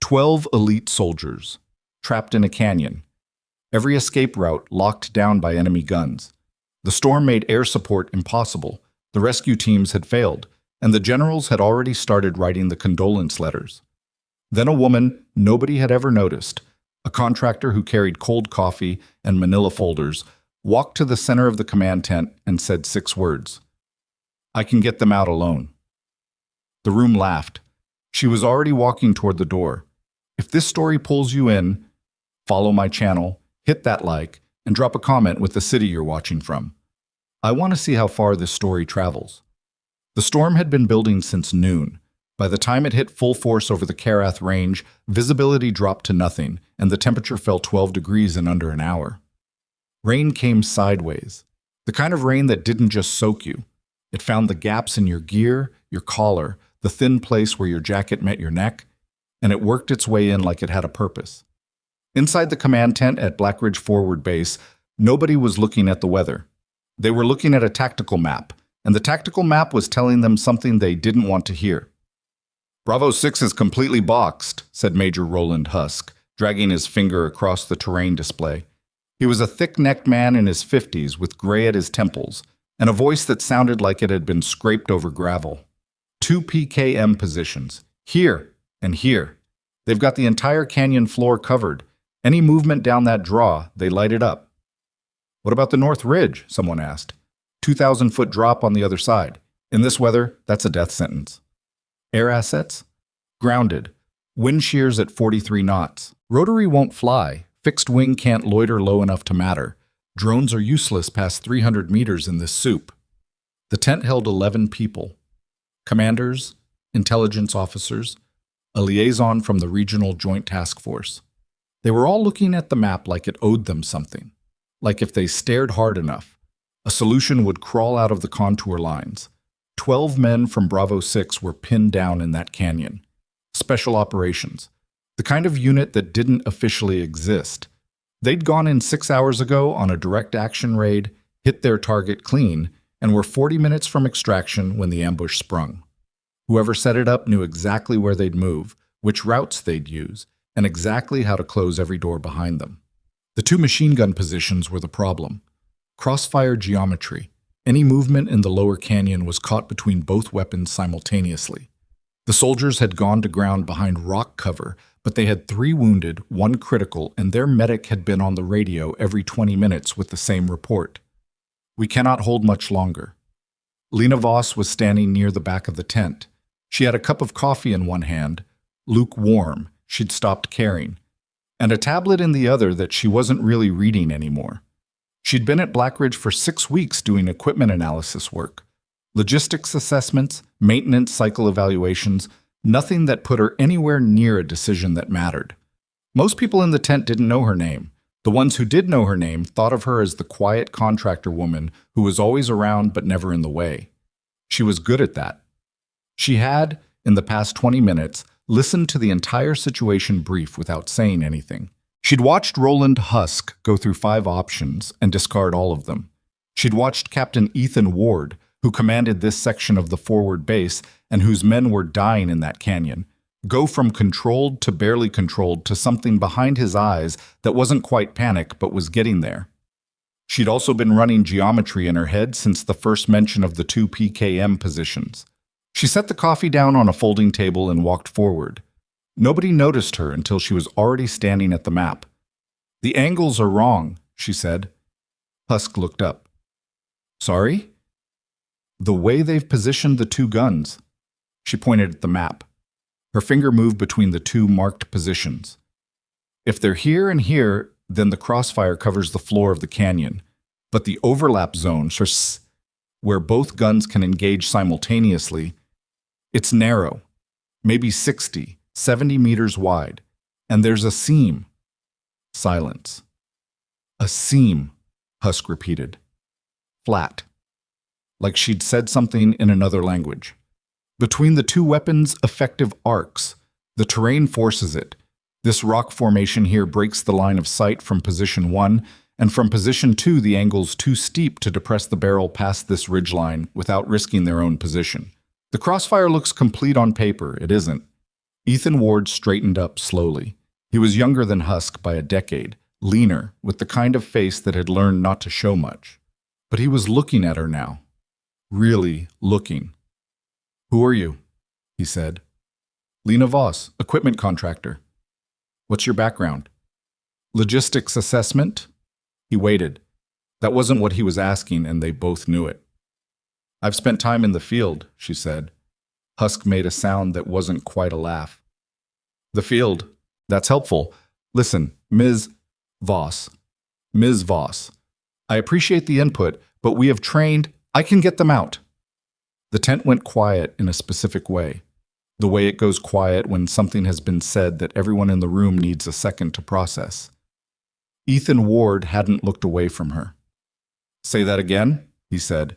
12 elite soldiers, trapped in a canyon. Every escape route locked down by enemy guns. The storm made air support impossible, the rescue teams had failed, and the generals had already started writing the condolence letters. Then a woman nobody had ever noticed, a contractor who carried cold coffee and manila folders, walked to the center of the command tent and said 6 words. "I can get them out alone." The room laughed. She was already walking toward the door. If this story pulls you in, follow my channel, hit that like, and drop a comment with the city you're watching from. I want to see how far this story travels. The storm had been building since noon. By the time it hit full force over the Karath range, visibility dropped to nothing, and the temperature fell 12 degrees in under an hour. Rain came sideways, the kind of rain that didn't just soak you. It found the gaps in your gear, your collar, the thin place where your jacket met your neck, and it worked its way in like it had a purpose. Inside the command tent at Black Ridge Forward Base, nobody was looking at the weather. They were looking at a tactical map, and the tactical map was telling them something they didn't want to hear. "Bravo 6 is completely boxed," said Major Roland Husk, dragging his finger across the terrain display. He was a thick-necked man in his 50s with gray at his temples, and a voice that sounded like it had been scraped over gravel. 2 PKM positions, here and here. They've got the entire canyon floor covered. Any movement down that draw, they light it up. "What about the North Ridge?" someone asked. 2,000-foot drop on the other side. In this weather, that's a death sentence. Air assets? Grounded. Wind shears at 43 knots. Rotary won't fly. Fixed wing can't loiter low enough to matter. Drones are useless past 300 meters in this soup. The tent held 11 people. Commanders, intelligence officers, a liaison from the Regional Joint Task Force. They were all looking at the map like it owed them something. Like if they stared hard enough, a solution would crawl out of the contour lines. 12 men from Bravo 6 were pinned down in that canyon. Special operations. The kind of unit that didn't officially exist. They'd gone in 6 hours ago on a direct action raid, hit their target clean, and were 40 minutes from extraction when the ambush sprung. Whoever set it up knew exactly where they'd move, which routes they'd use, and exactly how to close every door behind them. The 2 machine gun positions were the problem. Crossfire geometry. Any movement in the lower canyon was caught between both weapons simultaneously. The soldiers had gone to ground behind rock cover, but they had 3 wounded, 1 critical, and their medic had been on the radio every 20 minutes with the same report. "We cannot hold much longer." Lena Voss was standing near the back of the tent. She had a cup of coffee in one hand, lukewarm, she'd stopped caring, and a tablet in the other that she wasn't really reading anymore. She'd been at Black Ridge for 6 weeks doing equipment analysis work. Logistics assessments, maintenance cycle evaluations, nothing that put her anywhere near a decision that mattered. Most people in the tent didn't know her name. The ones who did know her name thought of her as the quiet contractor woman who was always around but never in the way. She was good at that. She had, in the past 20 minutes, listened to the entire situation brief without saying anything. She'd watched Roland Husk go through 5 options and discard all of them. She'd watched Captain Ethan Ward, who commanded this section of the forward base and whose men were dying in that canyon, go from controlled to barely controlled to something behind his eyes that wasn't quite panic but was getting there. She'd also been running geometry in her head since the first mention of the 2 PKM positions. She set the coffee down on a folding table and walked forward. Nobody noticed her until she was already standing at the map. "The angles are wrong," she said. Husk looked up. "Sorry?" "The way they've positioned the 2 guns." She pointed at the map. Her finger moved between the 2 marked positions. "If they're here and here, then the crossfire covers the floor of the canyon. But the overlap zone, where both guns can engage simultaneously, it's narrow, maybe 60, 70 meters wide, and there's a seam." Silence. "A seam," Husk repeated. Flat. Like she'd said something in another language. "Between the 2 weapons' effective arcs, the terrain forces it. This rock formation here breaks the line of sight from position 1, and from position 2 the angle's too steep to depress the barrel past this ridgeline without risking their own position. The crossfire looks complete on paper, it isn't. Ethan Ward straightened up slowly. He was younger than Husk by a decade, leaner, with the kind of face that had learned not to show much. But he was looking at her now. Really looking. "Who are you?" he said. "Lena Voss, equipment contractor." "What's your background?" "Logistics assessment?" He waited. That wasn't what he was asking, and they both knew it. "I've spent time in the field," she said. Husk made a sound that wasn't quite a laugh. "The field? That's helpful. Listen, Ms. Voss. Ms. Voss. I appreciate the input, but we have trained. I can get them out." The tent went quiet in a specific way. The way it goes quiet when something has been said that everyone in the room needs a second to process. Ethan Ward hadn't looked away from her. "Say that again," he said.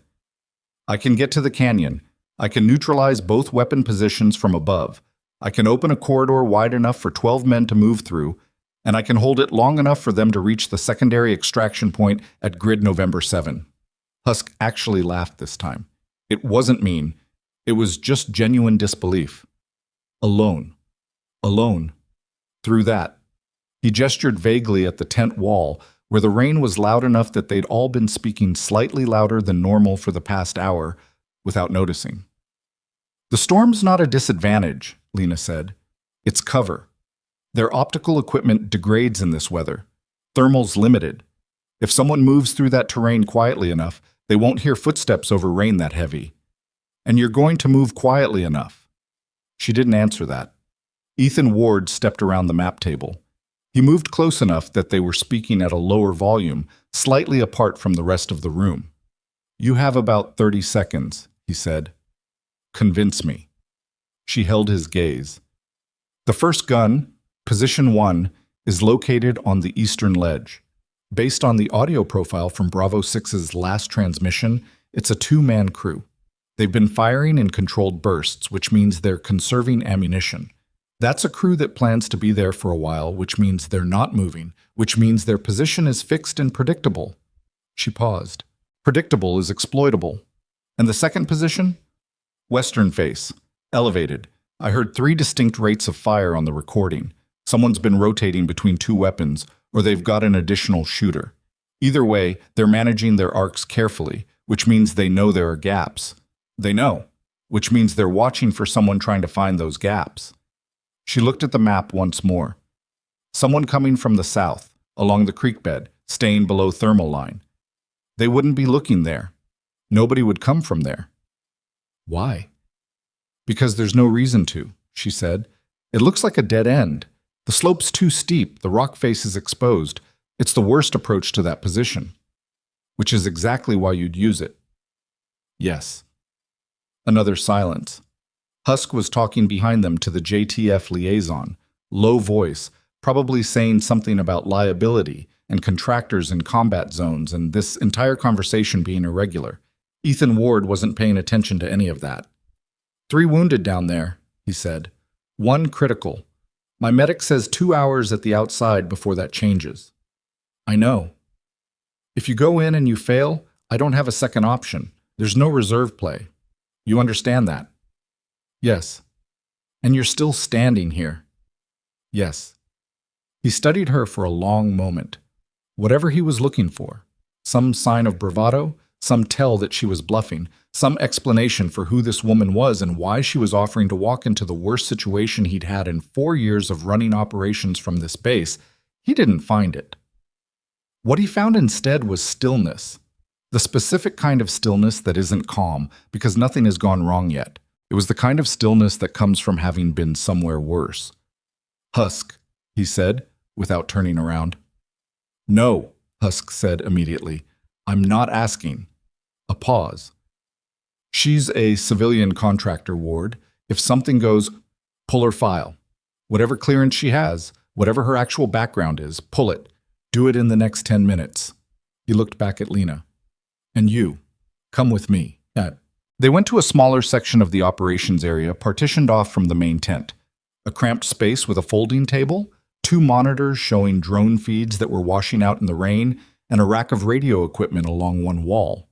"I can get to the canyon. I can neutralize both weapon positions from above. I can open a corridor wide enough for 12 men to move through, and I can hold it long enough for them to reach the secondary extraction point at grid November 7. Husk actually laughed this time. It wasn't mean. It was just genuine disbelief. Alone. Alone. Through that. He gestured vaguely at the tent wall, where the rain was loud enough that they'd all been speaking slightly louder than normal for the past hour, without noticing. "The storm's not a disadvantage," Lena said. "It's cover. Their optical equipment degrades in this weather. Thermal's limited. If someone moves through that terrain quietly enough, they won't hear footsteps over rain that heavy. And you're going to move quietly enough." She didn't answer that. Ethan Ward stepped around the map table. He moved close enough that they were speaking at a lower volume, slightly apart from the rest of the room. "You have about 30 seconds, he said. "Convince me." She held his gaze. "The first gun, position 1, is located on the eastern ledge. Based on the audio profile from Bravo 6's last transmission, it's a 2-man crew. They've been firing in controlled bursts, which means they're conserving ammunition. That's a crew that plans to be there for a while, which means they're not moving, which means their position is fixed and predictable." She paused. "Predictable is exploitable. And the second position? Western face. Elevated. I heard 3 distinct rates of fire on the recording. Someone's been rotating between 2 weapons, or they've got an additional shooter. Either way, they're managing their arcs carefully, which means they know there are gaps. They know, which means they're watching for someone trying to find those gaps." She looked at the map once more. "Someone coming from the south, along the creek bed, staying below thermal line. They wouldn't be looking there. Nobody would come from there." "Why?" "Because there's no reason to," she said. "It looks like a dead end. The slope's too steep, the rock face is exposed. It's the worst approach to that position." "Which is exactly why you'd use it." "Yes." Another silence. Husk was talking behind them to the JTF liaison, low voice, probably saying something about liability and contractors in combat zones and this entire conversation being irregular. Ethan Ward wasn't paying attention to any of that. 3 wounded down there," he said. 1 critical. My medic says 2 hours at the outside before that changes." "I know. If you go in and you fail, I don't have a second option. There's no reserve play. You understand that?" "Yes." "And you're still standing here?" "Yes." He studied her for a long moment. Whatever he was looking for, some sign of bravado, some tell that she was bluffing, some explanation for who this woman was and why she was offering to walk into the worst situation he'd had in 4 years of running operations from this base, he didn't find it. What he found instead was stillness. The specific kind of stillness that isn't calm, because nothing has gone wrong yet. It was the kind of stillness that comes from having been somewhere worse. "Husk," he said, without turning around. "No," Husk said immediately. "I'm not asking." A pause. "She's a civilian contractor, Ward. If something goes, pull her file. Whatever clearance she has, whatever her actual background is, pull it. Do it in the next 10 minutes. He looked back at Lena. "And you, come with me." They went to a smaller section of the operations area partitioned off from the main tent. A cramped space with a folding table, 2 monitors showing drone feeds that were washing out in the rain, and a rack of radio equipment along one wall.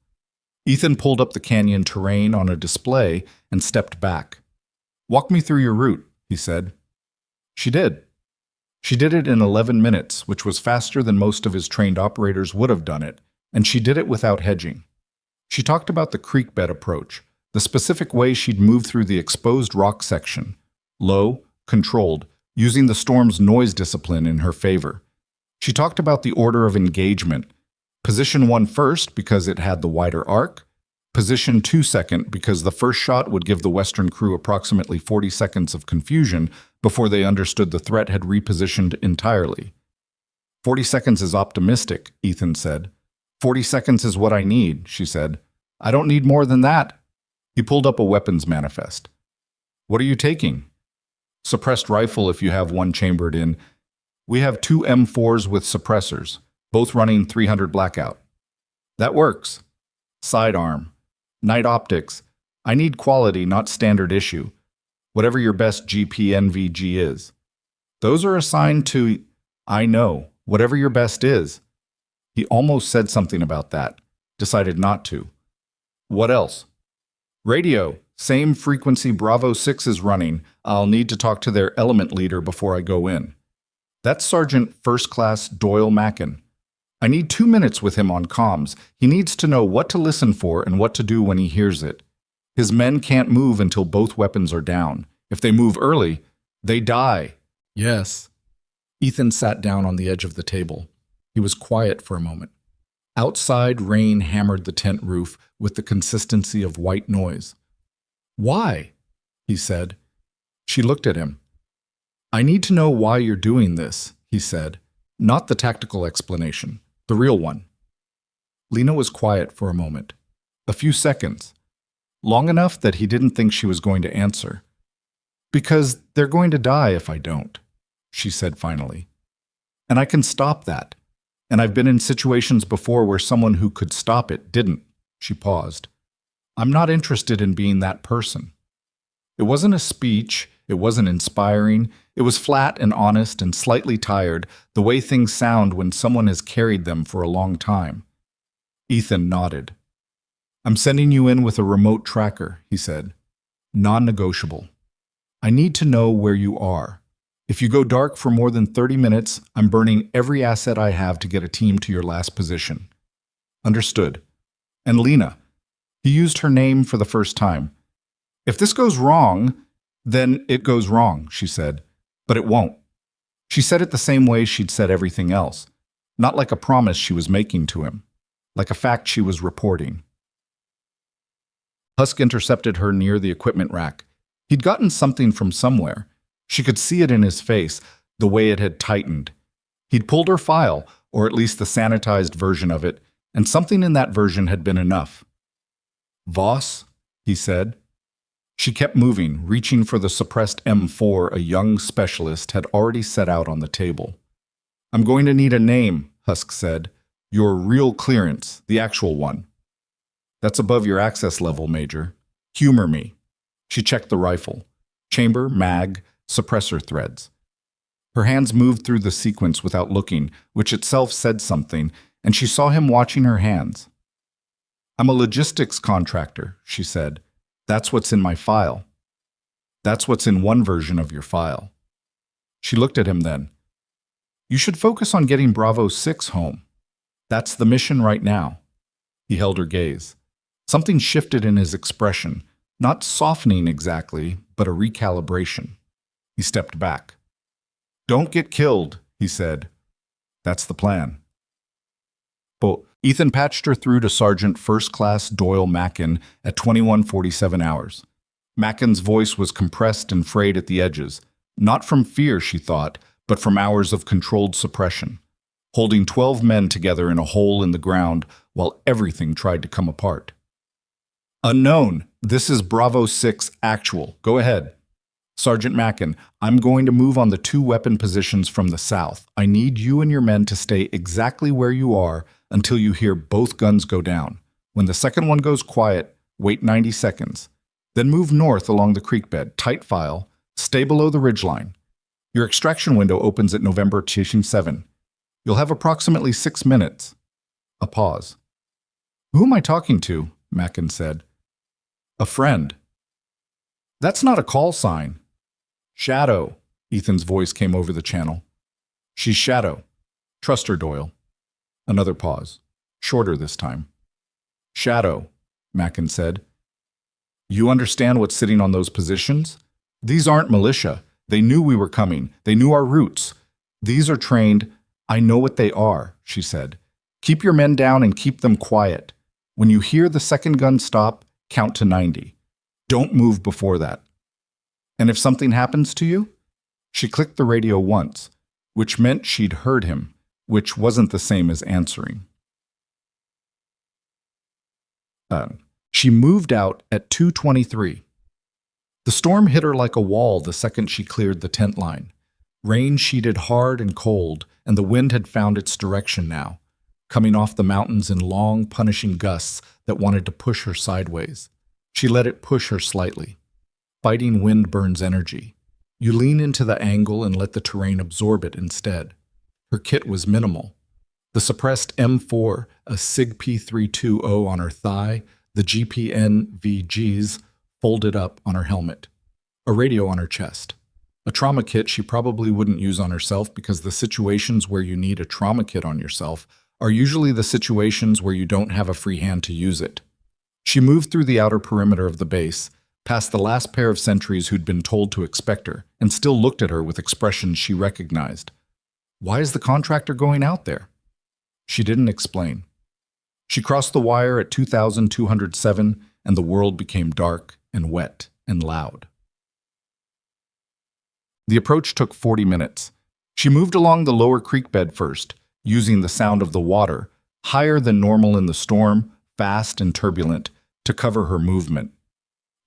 Ethan pulled up the canyon terrain on a display and stepped back. "Walk me through your route," he said. She did. She did it in 11 minutes, which was faster than most of his trained operators would have done it, and she did it without hedging. She talked about the creek bed approach, the specific way she'd move through the exposed rock section, low, controlled, using the storm's noise discipline in her favor. She talked about the order of engagement. Position 1 first because it had the wider arc, position 2 second because the first shot would give the Western crew approximately 40 seconds of confusion before they understood the threat had repositioned entirely. 40 seconds is optimistic, Ethan said. 40 seconds is what I need, she said. I don't need more than that. He pulled up a weapons manifest. What are you taking? Suppressed rifle if you have one chambered in. We have 2 M4s with suppressors, both running 300 blackout. That works. Sidearm. Night optics. I need quality, not standard issue. Whatever your best GPNVG is. Those are assigned to, I know, whatever your best is. He almost said something about that. Decided not to. What else? Radio. Same frequency Bravo 6 is running. I'll need to talk to their element leader before I go in. That's Sergeant First Class Doyle Mackin. I need 2 minutes with him on comms. He needs to know what to listen for and what to do when he hears it. His men can't move until both weapons are down. If they move early, they die. Yes. Ethan sat down on the edge of the table. He was quiet for a moment. Outside, rain hammered the tent roof with the consistency of white noise. Why? He said. She looked at him. I need to know why you're doing this, he said. Not the tactical explanation, the real one. Lena was quiet for a moment. A few seconds. Long enough that he didn't think she was going to answer. Because they're going to die if I don't, she said finally. And I can stop that. And I've been in situations before where someone who could stop it didn't. She paused. I'm not interested in being that person. It wasn't a speech. It wasn't inspiring. It was flat and honest and slightly tired, the way things sound when someone has carried them for a long time. Ethan nodded. I'm sending you in with a remote tracker, he said. Non-negotiable. I need to know where you are. If you go dark for more than 30 minutes, I'm burning every asset I have to get a team to your last position. Understood. And Lena. He used her name for the first time. If this goes wrong, then it goes wrong, she said. But it won't. She said it the same way she'd said everything else. Not like a promise she was making to him. Like a fact she was reporting. Husk intercepted her near the equipment rack. He'd gotten something from somewhere. She could see it in his face, the way it had tightened. He'd pulled her file, or at least the sanitized version of it, and something in that version had been enough. Voss, he said. She kept moving, reaching for the suppressed M4 a young specialist had already set out on the table. I'm going to need a name, Husk said. Your real clearance, the actual one. That's above your access level, Major. Humor me. She checked the rifle. Chamber, mag, suppressor threads. Her hands moved through the sequence without looking, which itself said something, and she saw him watching her hands. I'm a logistics contractor, she said. That's what's in my file. That's what's in one version of your file. She looked at him then. You should focus on getting Bravo 6 home. That's the mission right now. He held her gaze. Something shifted in his expression, not softening exactly, but a recalibration. He stepped back. Don't get killed, he said. That's the plan. But Ethan patched her through to Sergeant First Class Doyle Mackin at 21:47 hours. Mackin's voice was compressed and frayed at the edges, not from fear, she thought, but from hours of controlled suppression, holding 12 men together in a hole in the ground while everything tried to come apart. Unknown, this is Bravo 6 actual. Go ahead. Sergeant Mackin, I'm going to move on the 2 weapon positions from the south. I need you and your men to stay exactly where you are until you hear both guns go down. When the second one goes quiet, wait 90 seconds. Then move north along the creek bed, tight file, stay below the ridgeline. Your extraction window opens at November 7. You'll have approximately 6 minutes. A pause. Who am I talking to? Mackin said. A friend. That's not a call sign. Shadow. Ethan's voice came over the channel. She's Shadow. Trust her, Doyle. Another pause. Shorter this time. Shadow, Mackin said. You understand what's sitting on those positions? These aren't militia. They knew we were coming. They knew our routes. These are trained. I know what they are, she said. Keep your men down and keep them quiet. When you hear the second gun stop, count to 90. Don't move before that. And if something happens to you? She clicked the radio once, which meant she'd heard him, which wasn't the same as answering. She moved out at 2:23. The storm hit her like a wall the second she cleared the tent line. Rain sheeted hard and cold, and the wind had found its direction now, coming off the mountains in long, punishing gusts that wanted to push her sideways. She let it push her slightly. Fighting wind burns energy. You lean into the angle and let the terrain absorb it instead. Her kit was minimal. The suppressed M4, a SIG P320 on her thigh, the GPN VGs folded up on her helmet, a radio on her chest. A trauma kit she probably wouldn't use on herself because the situations where you need a trauma kit on yourself are usually the situations where you don't have a free hand to use it. She moved through the outer perimeter of the base, past the last pair of sentries who'd been told to expect her, and still looked at her with expressions she recognized. Why is the contractor going out there? She didn't explain. She crossed the wire at 2,207, and the world became dark and wet and loud. The approach took 40 minutes. She moved along the lower creek bed first, using the sound of the water, higher than normal in the storm, fast and turbulent, to cover her movement.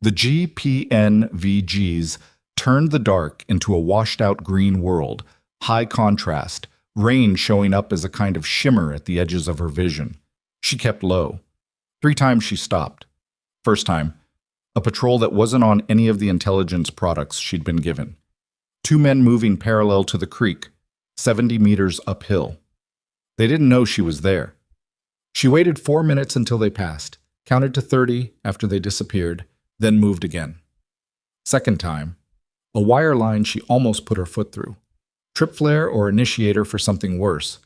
The GPN VGs turned the dark into a washed-out green world, high contrast, rain showing up as a kind of shimmer at the edges of her vision. She kept low. 3 times she stopped. First time, a patrol that wasn't on any of the intelligence products she'd been given. 2 men moving parallel to the creek, 70 meters uphill. They didn't know she was there. She waited 4 minutes until they passed, counted to 30 after they disappeared, then moved again. Second time, a wire line she almost put her foot through. Trip flare or initiator for something worse.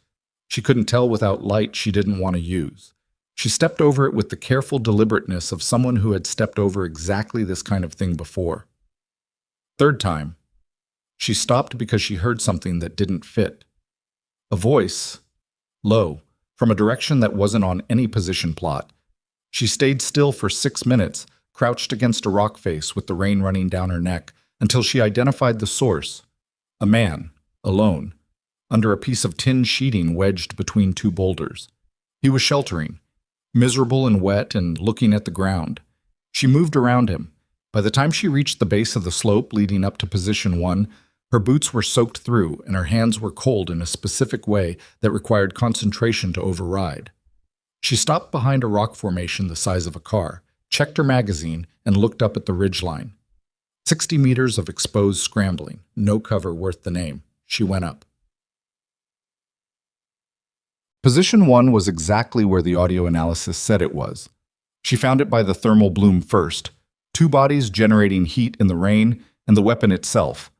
She couldn't tell without light she didn't want to use. She stepped over it with the careful deliberateness of someone who had stepped over exactly this kind of thing before. Third time, she stopped because she heard something that didn't fit. A voice, low, from a direction that wasn't on any position plot. She stayed still for 6 minutes, crouched against a rock face with the rain running down her neck, until she identified the source. A man, alone, under a piece of tin sheeting wedged between 2 boulders. He was sheltering, miserable and wet and looking at the ground. She moved around him. By the time she reached the base of the slope leading up to position 1, her boots were soaked through and her hands were cold in a specific way that required concentration to override. She stopped behind a rock formation the size of a car, checked her magazine, and looked up at the ridgeline. 60 meters of exposed scrambling, no cover worth the name. She went up. Position 1 was exactly where the audio analysis said it was. She found it by the thermal bloom first, 2 bodies generating heat in the rain, and the weapon itself,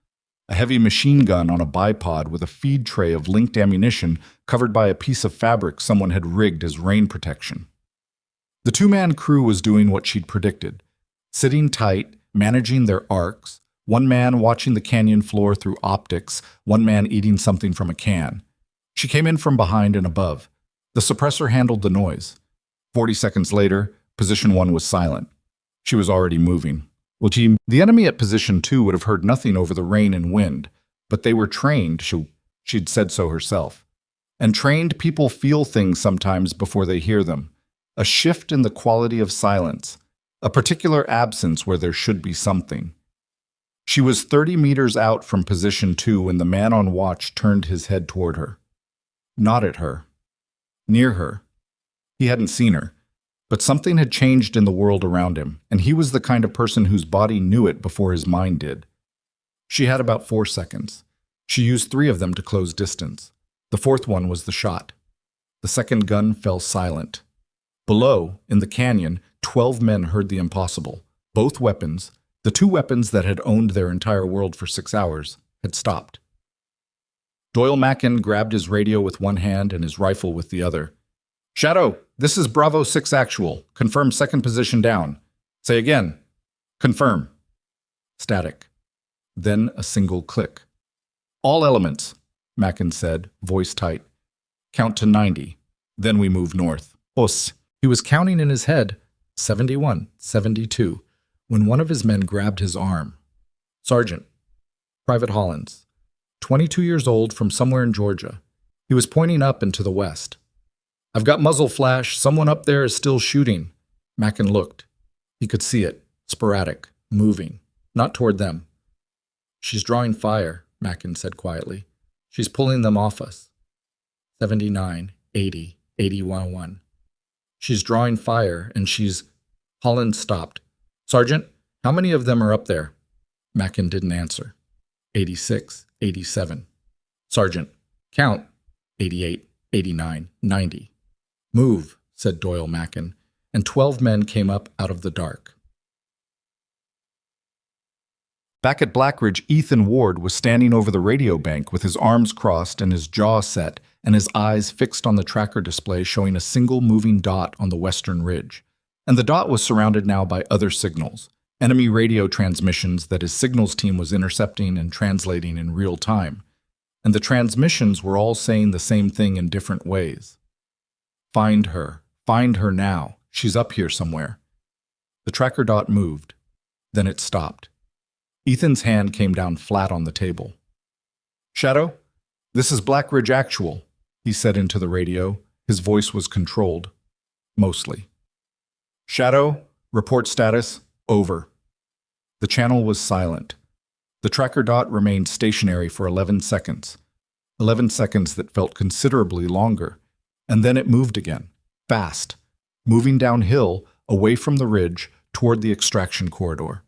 a heavy machine gun on a bipod with a feed tray of linked ammunition covered by a piece of fabric someone had rigged as rain protection. The 2-man crew was doing what she'd predicted, sitting tight, managing their arcs, 1 man watching the canyon floor through optics, 1 man eating something from a can. She came in from behind and above. The suppressor handled the noise. 40 seconds later, position 1 was silent. She was already moving. Well, team, the enemy at position 2 would have heard nothing over the rain and wind, but they were trained, she'd said so herself. And trained people feel things sometimes before they hear them. A shift in the quality of silence, a particular absence where there should be something. She was 30 meters out from position 2 when the man on watch turned his head toward her. Not at her. Near her. He hadn't seen her. But something had changed in the world around him, and he was the kind of person whose body knew it before his mind did. She had about 4 seconds. She used 3 of them to close distance. The 4th one was the shot. The second gun fell silent. Below, in the canyon, 12 men heard the impossible. Both weapons, the 2 weapons that had owned their entire world for 6 hours, had stopped. Doyle Mackin grabbed his radio with one hand and his rifle with the other. Shadow, this is Bravo 6 actual. Confirm second position down. Say again. Confirm. Static. Then a single click. All elements, Mackin said, voice tight. Count to 90. Then we move north. Os. He was counting in his head, 71, 72, when one of his men grabbed his arm. Sergeant. Private Hollins. 22 years old from somewhere in Georgia. He was pointing up and to the west. I've got muzzle flash. Someone up there is still shooting. Mackin looked. He could see it. Sporadic. Moving. Not toward them. She's drawing fire, Mackin said quietly. She's pulling them off us. 79, 80, 81. She's drawing fire, and she's... Hollins stopped. Sergeant, how many of them are up there? Mackin didn't answer. 86, 87. Sergeant, count. 88, 89, 90. Move, said Doyle Mackin, and 12 men came up out of the dark. Back at Blackridge, Ethan Ward was standing over the radio bank with his arms crossed and his jaw set and his eyes fixed on the tracker display showing a single moving dot on the western ridge. And the dot was surrounded now by other signals, enemy radio transmissions that his signals team was intercepting and translating in real time. And the transmissions were all saying the same thing in different ways. Find her now, she's up here somewhere. The tracker dot moved. Then it stopped. Ethan's hand came down flat on the table. Shadow, this is Blackridge Actual, he said into the radio. His voice was controlled. Mostly. Shadow, report status, over. The channel was silent. The tracker dot remained stationary for 11 seconds. 11 seconds that felt considerably longer. And then it moved again, fast, moving downhill, away from the ridge, toward the extraction corridor.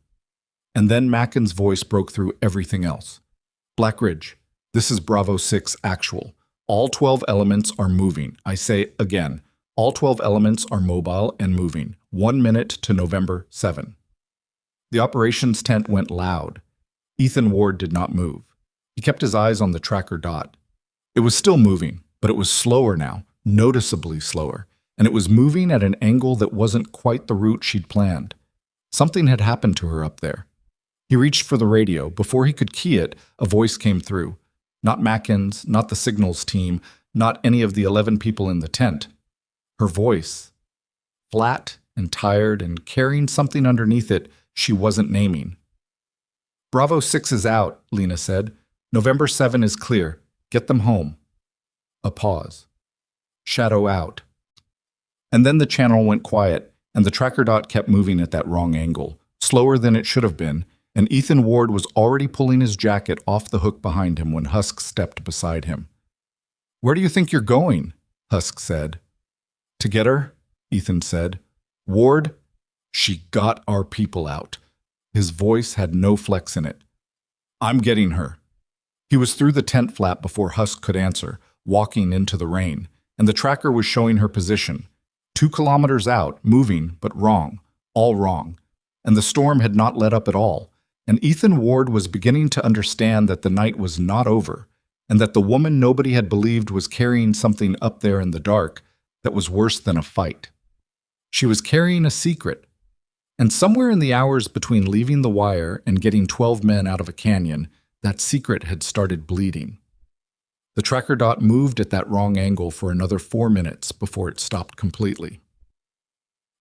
And then Mackin's voice broke through everything else. Blackridge, this is Bravo 6 Actual. All 12 elements are moving. I say again, all 12 elements are mobile and moving. 1 minute to November 7. The operations tent went loud. Ethan Ward did not move. He kept his eyes on the tracker dot. It was still moving, but it was slower now, noticeably slower, and it was moving at an angle that wasn't quite the route she'd planned. Something had happened to her up there. He reached for the radio. Before he could key it, a voice came through. Not Mackin's, not the signals team, not any of the 11 people in the tent. Her voice. Flat and tired and carrying something underneath it she wasn't naming. Bravo 6 is out, Lena said. November 7 is clear. Get them home. A pause. Shadow out. And then the channel went quiet, and the tracker dot kept moving at that wrong angle, slower than it should have been, and Ethan Ward was already pulling his jacket off the hook behind him when Husk stepped beside him. Where do you think you're going? Husk said. To get her, Ethan said. Ward, she got our people out. His voice had no flex in it. I'm getting her. He was through the tent flap before Husk could answer, walking into the rain, and the tracker was showing her position. 2 kilometers out, moving, but wrong, all wrong. And the storm had not let up at all, and Ethan Ward was beginning to understand that the night was not over, and that the woman nobody had believed was carrying something up there in the dark that was worse than a fight. She was carrying a secret, and somewhere in the hours between leaving the wire and getting 12 men out of a canyon, that secret had started bleeding. The tracker dot moved at that wrong angle for another 4 minutes before it stopped completely.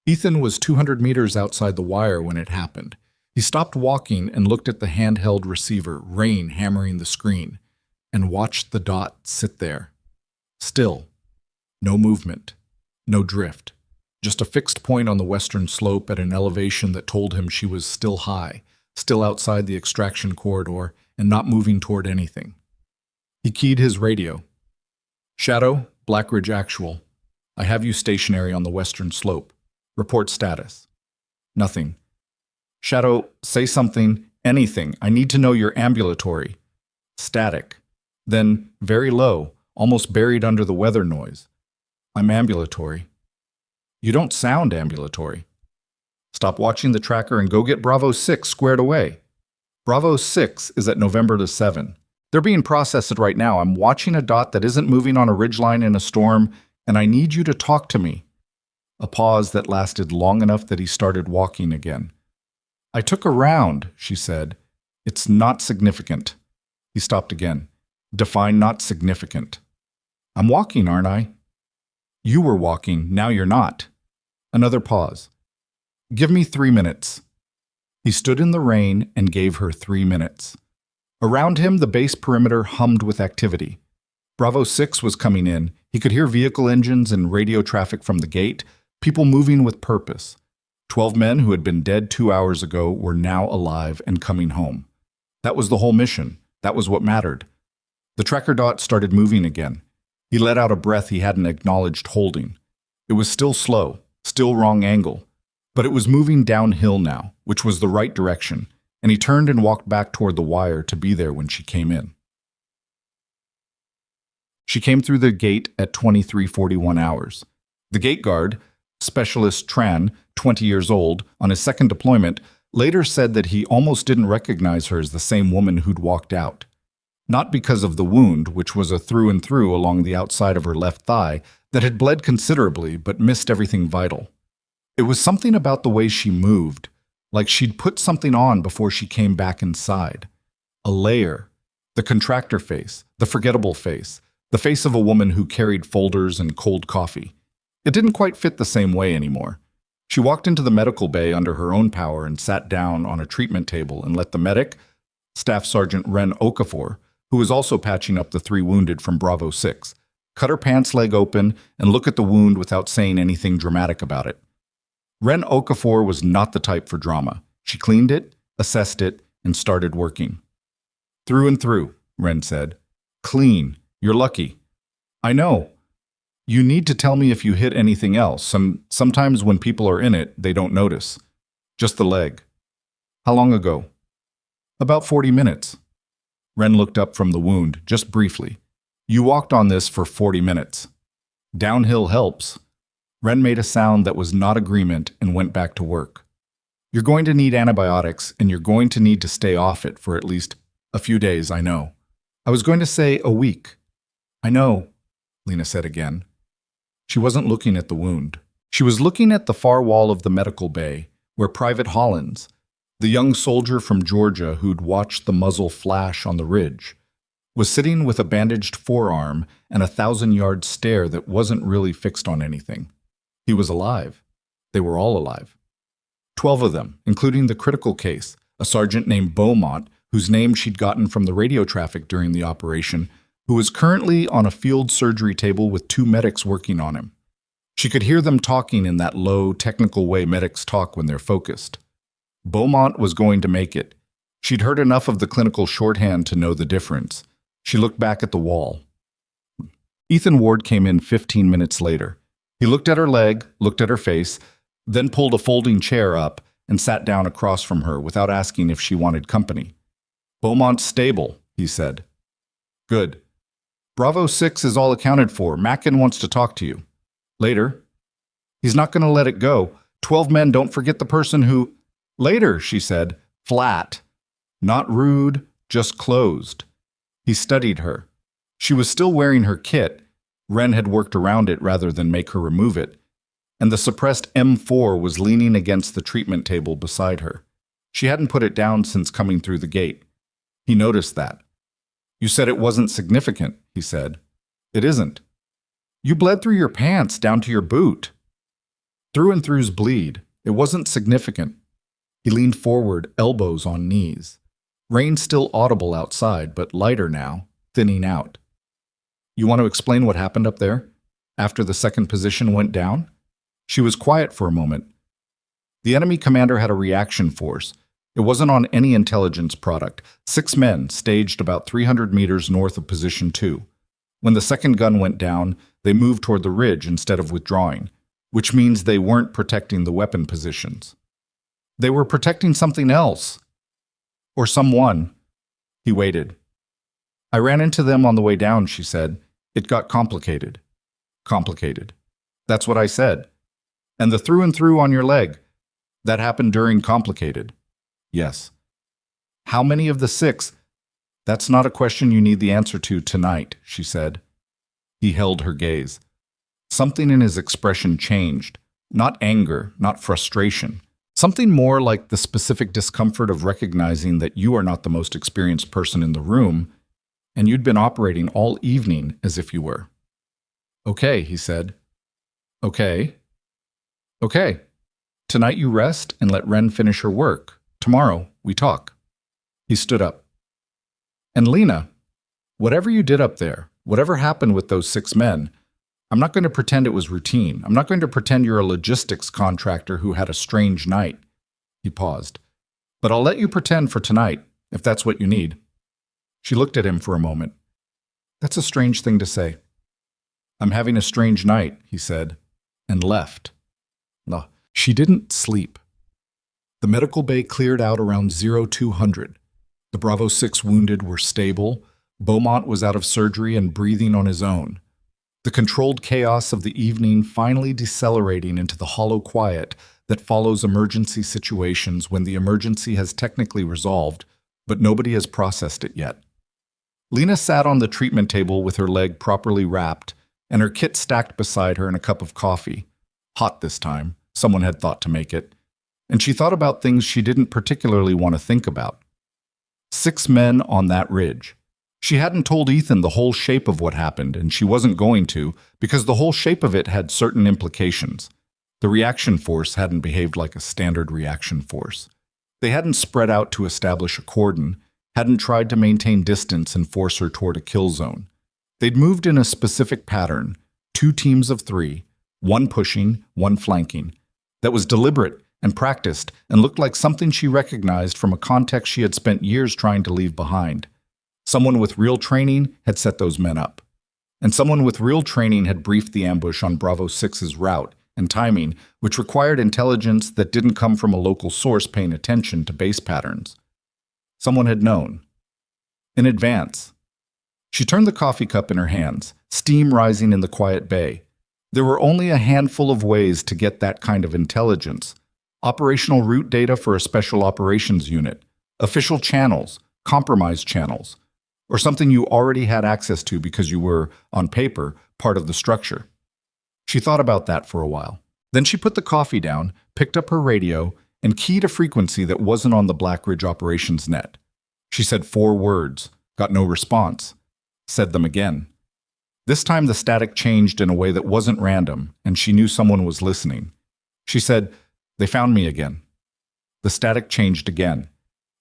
Ethan was 200 meters outside the wire when it happened. He stopped walking and looked at the handheld receiver, rain hammering the screen, and watched the dot sit there. Still. No movement. No drift. Just a fixed point on the western slope at an elevation that told him she was still high, still outside the extraction corridor, and not moving toward anything. He keyed his radio. Shadow, Blackridge Actual. I have you stationary on the western slope. Report status. Nothing. Shadow, say something, anything. I need to know you're ambulatory. Static. Then, very low, almost buried under the weather noise. I'm ambulatory. You don't sound ambulatory. Stop watching the tracker and go get Bravo 6 squared away. Bravo 6 is at November the 7. They're being processed right now. I'm watching a dot that isn't moving on a ridgeline in a storm, and I need you to talk to me." A pause that lasted long enough that he started walking again. "I took a round," she said. "It's not significant." He stopped again. "Define not significant." "I'm walking, aren't I?" "You were walking, now you're not." Another pause. "Give me 3 minutes." He stood in the rain and gave her 3 minutes. Around him, the base perimeter hummed with activity. Bravo 6 was coming in. He could hear vehicle engines and radio traffic from the gate, people moving with purpose. 12 men who had been dead 2 hours ago were now alive and coming home. That was the whole mission. That was what mattered. The tracker dot started moving again. He let out a breath he hadn't acknowledged holding. It was still slow, still wrong angle, but it was moving downhill now, which was the right direction, and he turned and walked back toward the wire to be there when she came in. She came through the gate at 23:41 hours. The gate guard, Specialist Tran, 20 years old, on his second deployment, later said that he almost didn't recognize her as the same woman who'd walked out. Not because of the wound, which was a through and through along the outside of her left thigh that had bled considerably but missed everything vital. It was something about the way she moved, like she'd put something on before she came back inside. A layer. The contractor face, the forgettable face, the face of a woman who carried folders and cold coffee. It didn't quite fit the same way anymore. She walked into the medical bay under her own power and sat down on a treatment table and let the medic, Staff Sergeant Ren Okafor, who was also patching up the 3 wounded from Bravo 6, cut her pants leg open and look at the wound without saying anything dramatic about it. Ren Okafor was not the type for drama. She cleaned it, assessed it, and started working. "Through and through," Ren said. "Clean. You're lucky." "I know. You need to tell me if you hit anything else. Sometimes when people are in it, they don't notice. Just the leg." "How long ago?" "About 40 minutes. Ren looked up from the wound, just briefly. "You walked on this for 40 minutes. Downhill helps." Ren made a sound that was not agreement and went back to work. "You're going to need antibiotics, and you're going to need to stay off it for at least a few days, I know." "I was going to say a week." "I know," Lena said again. She wasn't looking at the wound. She was looking at the far wall of the medical bay, where Private Hollins, the young soldier from Georgia who'd watched the muzzle flash on the ridge, was sitting with a bandaged forearm and a 1,000-yard stare that wasn't really fixed on anything. He was alive. They were all alive. 12 of them, including the critical case, a sergeant named Beaumont, whose name she'd gotten from the radio traffic during the operation, who was currently on a field surgery table with 2 medics working on him. She could hear them talking in that low, technical way medics talk when they're focused. Beaumont was going to make it. She'd heard enough of the clinical shorthand to know the difference. She looked back at the wall. Ethan Ward came in 15 minutes later. He looked at her leg, looked at her face, then pulled a folding chair up and sat down across from her without asking if she wanted company. "Beaumont's stable," he said. "Good. Bravo 6 is all accounted for. Mackin wants to talk to you. Later." "He's not going to let it go. 12 men don't forget the person who—" "Later," she said, flat. Not rude, just closed. He studied her. She was still wearing her kit. Ren had worked around it rather than make her remove it. And the suppressed M4 was leaning against the treatment table beside her. She hadn't put it down since coming through the gate. He noticed that. "You said it wasn't significant," he said. "It isn't. You bled through your pants down to your boot." "Through and throughs bleed. It wasn't significant." He leaned forward, elbows on knees. Rain still audible outside, but lighter now, thinning out. "You want to explain what happened up there? After the second position went down?" She was quiet for a moment. "The enemy commander had a reaction force. It wasn't on any intelligence product. 6 men staged about 300 meters north of position 2. When the second gun went down, they moved toward the ridge instead of withdrawing, which means they weren't protecting the weapon positions. They were protecting something else. Or someone." He waited. "I ran into them on the way down," she said. "It got complicated." "Complicated." "That's what I said." "And the through and through on your leg. That happened during complicated." "Yes." "How many of the 6? That's not a question you need the answer to tonight, she said. He held her gaze. Something in his expression changed. Not anger, not frustration. Something more like the specific discomfort of recognizing that you are not the most experienced person in the room, and you'd been operating all evening as if you were. Okay, he said. Okay. Okay. Tonight you rest and let Ren finish her work. Tomorrow we talk. He stood up. And Lena, whatever you did up there, whatever happened with those 6 men, I'm not going to pretend it was routine. I'm not going to pretend you're a logistics contractor who had a strange night. He paused. But I'll let you pretend for tonight, if that's what you need. She looked at him for a moment. That's a strange thing to say. I'm having a strange night, he said, and left. No, she didn't sleep. The medical bay cleared out around 0200. The Bravo 6 wounded were stable. Beaumont was out of surgery and breathing on his own. The controlled chaos of the evening finally decelerating into the hollow quiet that follows emergency situations when the emergency has technically resolved, but nobody has processed it yet. Lena sat on the treatment table with her leg properly wrapped and her kit stacked beside her and a cup of coffee. Hot this time, someone had thought to make it. And she thought about things she didn't particularly want to think about. 6 men on that ridge. She hadn't told Ethan the whole shape of what happened, and she wasn't going to, because the whole shape of it had certain implications. The reaction force hadn't behaved like a standard reaction force. They hadn't spread out to establish a cordon, hadn't tried to maintain distance and force her toward a kill zone. They'd moved in a specific pattern, 2 teams of 3, one pushing, one flanking. That was deliberate and practiced and looked like something she recognized from a context she had spent years trying to leave behind. Someone with real training had set those men up. And someone with real training had briefed the ambush on Bravo 6's route and timing, which required intelligence that didn't come from a local source paying attention to base patterns. Someone had known. In advance. She turned the coffee cup in her hands, steam rising in the quiet bay. There were only a handful of ways to get that kind of intelligence. Operational route data for a special operations unit, official channels, compromised channels, or something you already had access to because you were, on paper, part of the structure. She thought about that for a while. Then she put the coffee down, picked up her radio, and keyed a frequency that wasn't on the Black Ridge operations net. She said 4 words, got no response, said them again. This time the static changed in a way that wasn't random, and she knew someone was listening. She said, "They found me again." The static changed again,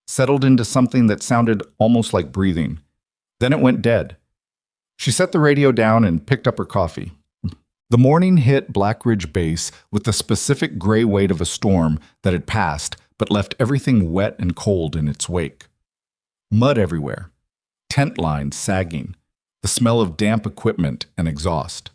settled into something that sounded almost like breathing. Then it went dead. She set the radio down and picked up her coffee. The morning hit Black Ridge Base with the specific gray weight of a storm that had passed but left everything wet and cold in its wake. Mud everywhere, tent lines sagging, the smell of damp equipment and exhaust.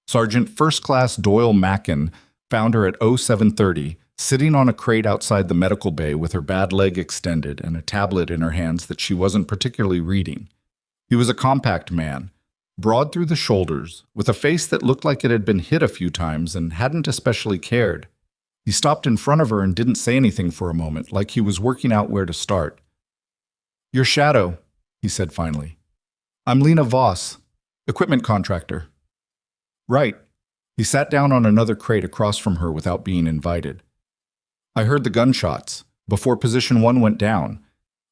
Sergeant First Class Doyle Mackin found her at 0730, sitting on a crate outside the medical bay with her bad leg extended and a tablet in her hands that she wasn't particularly reading. He was a compact man, broad through the shoulders, with a face that looked like it had been hit a few times and hadn't especially cared. He stopped in front of her and didn't say anything for a moment, like he was working out where to start. "Your shadow," he said finally. "I'm Lena Voss, equipment contractor." "Right." He sat down on another crate across from her without being invited. "I heard the gunshots, before position 1 went down.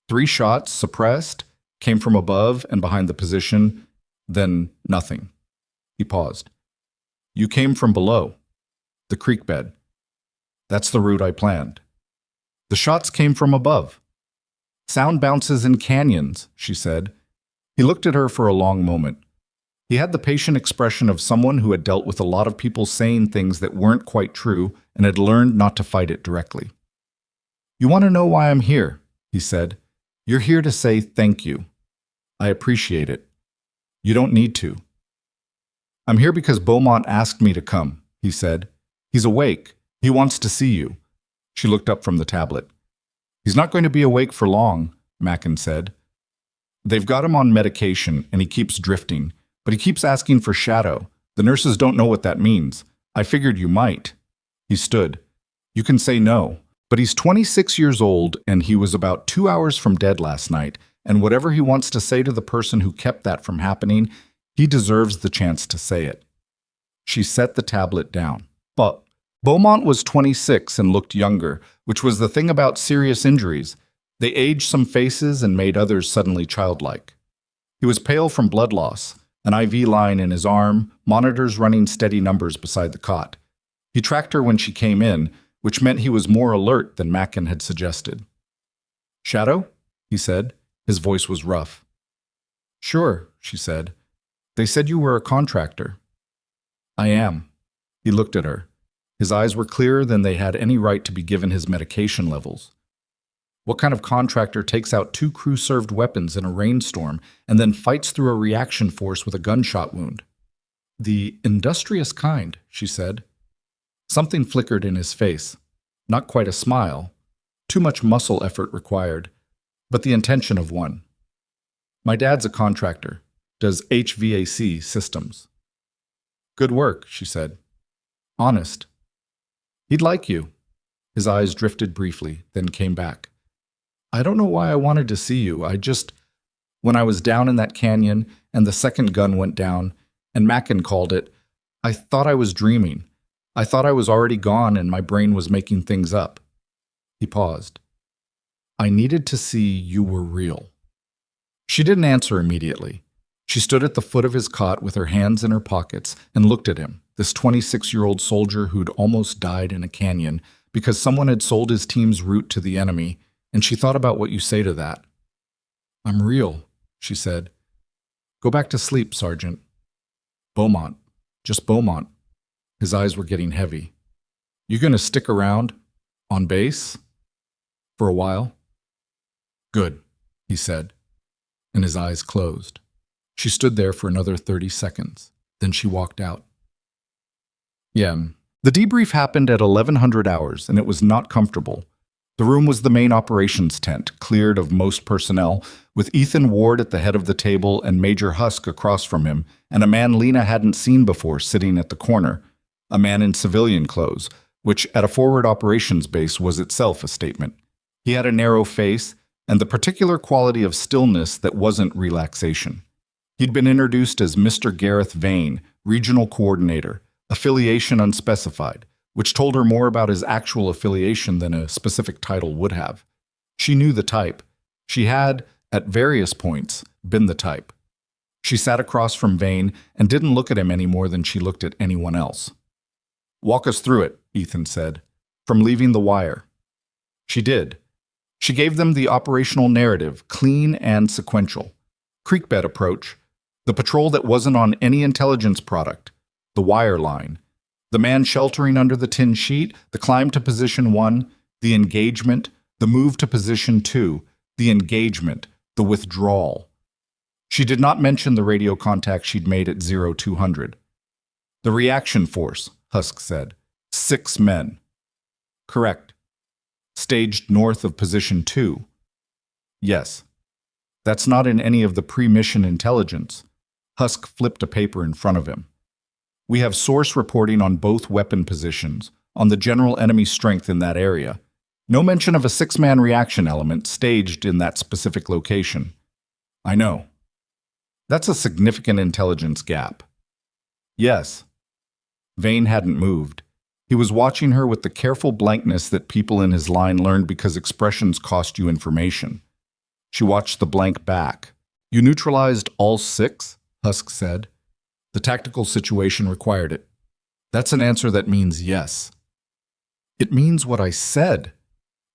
3 shots, suppressed, came from above and behind the position, then nothing." He paused. "You came from below, the creek bed. That's the route I planned. The shots came from above. Sound bounces in canyons," she said. He looked at her for a long moment. He had the patient expression of someone who had dealt with a lot of people saying things that weren't quite true and had learned not to fight it directly. "You want to know why I'm here?" he said. "You're here to say thank you. I appreciate it. You don't need to." "I'm here because Beaumont asked me to come," he said. "He's awake. He wants to see you." She looked up from the tablet. "He's not going to be awake for long," Mackin said. "They've got him on medication and he keeps drifting, but he keeps asking for shadow. The nurses don't know what that means. I figured you might." He stood. "You can say no, but he's 26 years old and he was about 2 hours from dead last night, And whatever he wants to say to the person who kept that from happening, he deserves the chance to say it. She set the tablet down. But Beaumont was 26 and looked younger, which was the thing about serious injuries. They aged some faces and made others suddenly childlike. He was pale from blood loss, an IV line in his arm, monitors running steady numbers beside the cot. He tracked her when she came in, which meant he was more alert than Mackin had suggested. "Shadow?" he said. His voice was rough. "Sure," she said. "They said you were a contractor." "I am." He looked at her. His eyes were clearer than they had any right to be given his medication levels. What kind of contractor takes out 2 crew-served weapons in a rainstorm and then fights through a reaction force with a gunshot wound? "The industrious kind," she said. Something flickered in his face. Not quite a smile. Too much muscle effort required, but the intention of one. "My dad's a contractor. Does HVAC systems." "Good work," she said. "Honest." "He'd like you." His eyes drifted briefly, then came back. "I don't know why I wanted to see you. When I was down in that canyon and the second gun went down, and Mackin called it, I thought I was dreaming. I thought I was already gone and my brain was making things up." He paused. "I needed to see you were real." She didn't answer immediately. She stood at the foot of his cot with her hands in her pockets and looked at him, this 26-year-old soldier who'd almost died in a canyon because someone had sold his team's route to the enemy, and she thought about what you say to that. "I'm real," she said. "Go back to sleep, Sergeant." "Beaumont. Just Beaumont." His eyes were getting heavy. "You gonna stick around? On base? For a while?" "Good," he said, and his eyes closed. She stood there for another 30 seconds. Then she walked out. Yeah. The debrief happened at 1100 hours, and it was not comfortable. The room was the main operations tent, cleared of most personnel, with Ethan Ward at the head of the table and Major Husk across from him, and a man Lena hadn't seen before sitting at the corner, a man in civilian clothes, which at a forward operations base was itself a statement. He had a narrow face and the particular quality of stillness that wasn't relaxation. He'd been introduced as Mr. Gareth Vane, regional coordinator, affiliation unspecified, which told her more about his actual affiliation than a specific title would have. She knew the type. She had, at various points, been the type. She sat across from Vane and didn't look at him any more than she looked at anyone else. "Walk us through it," Ethan said, "from leaving the wire." She did. She gave them the operational narrative, clean and sequential. Creekbed approach, the patrol that wasn't on any intelligence product, the wire line, the man sheltering under the tin sheet, the climb to position 1, the engagement, the move to position 2, the engagement, the withdrawal. She did not mention the radio contact she'd made at 0200. "The reaction force," Husk said. 6 men. "Correct. Staged north of position 2. "Yes. That's not in any of the pre-mission intelligence." Husk flipped a paper in front of him. "We have source reporting on both weapon positions, on the general enemy strength in that area. No mention of a 6-man reaction element staged in that specific location." "I know." "That's a significant intelligence gap." "Yes." Vane hadn't moved. He was watching her with the careful blankness that people in his line learned because expressions cost you information. She watched the blank back. "You neutralized all 6? Husk said. "The tactical situation required it." "That's an answer that means yes." "It means what I said."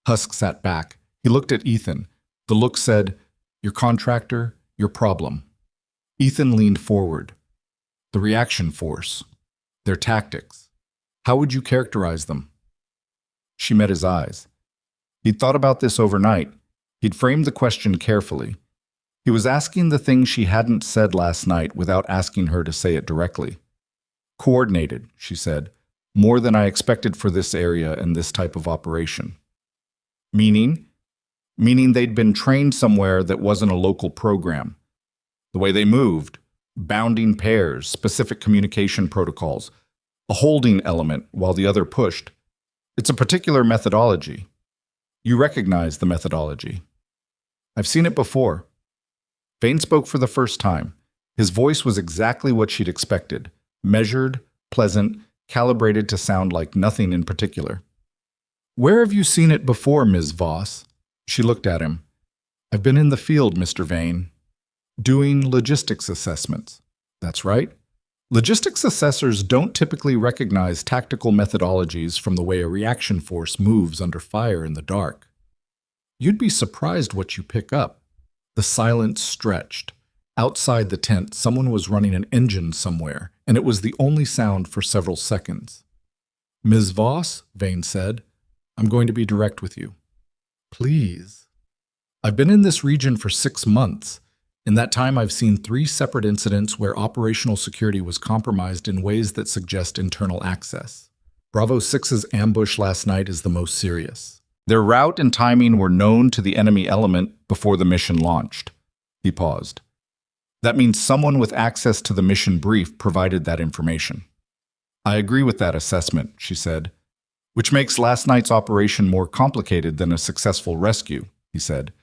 Husk sat back. He looked at Ethan. The look said, "Your contractor, your problem." Ethan leaned forward. "The reaction force. Their tactics. How would you characterize them?" She met his eyes. He'd thought about this overnight. He'd framed the question carefully. He was asking the thing she hadn't said last night without asking her to say it directly. "Coordinated," she said. "More than I expected for this area and this type of operation." "Meaning?" "Meaning they'd been trained somewhere that wasn't a local program. The way they moved, bounding pairs, specific communication protocols, a holding element while the other pushed. It's a particular methodology. You recognize the methodology." "I've seen it before." Vane spoke for the first time. His voice was exactly what she'd expected, measured, pleasant, calibrated to sound like nothing in particular. "Where have you seen it before, Ms. Voss?" She looked at him. "I've been in the field, Mr. Vane, doing logistics assessments." "That's right. Logistics assessors don't typically recognize tactical methodologies from the way a reaction force moves under fire in the dark. You'd be surprised what you pick up." The silence stretched. Outside the tent, someone was running an engine somewhere, and it was the only sound for several seconds. "Ms. Voss," Vane said, "I'm going to be direct with you." "Please." "I've been in this region for 6 months. In that time, I've seen 3 separate incidents where operational security was compromised in ways that suggest internal access. Bravo 6's ambush last night is the most serious. Their route and timing were known to the enemy element before the mission launched." He paused. "That means someone with access to the mission brief provided that information." "I agree with that assessment," she said. "Which makes last night's operation more complicated than a successful rescue," he said.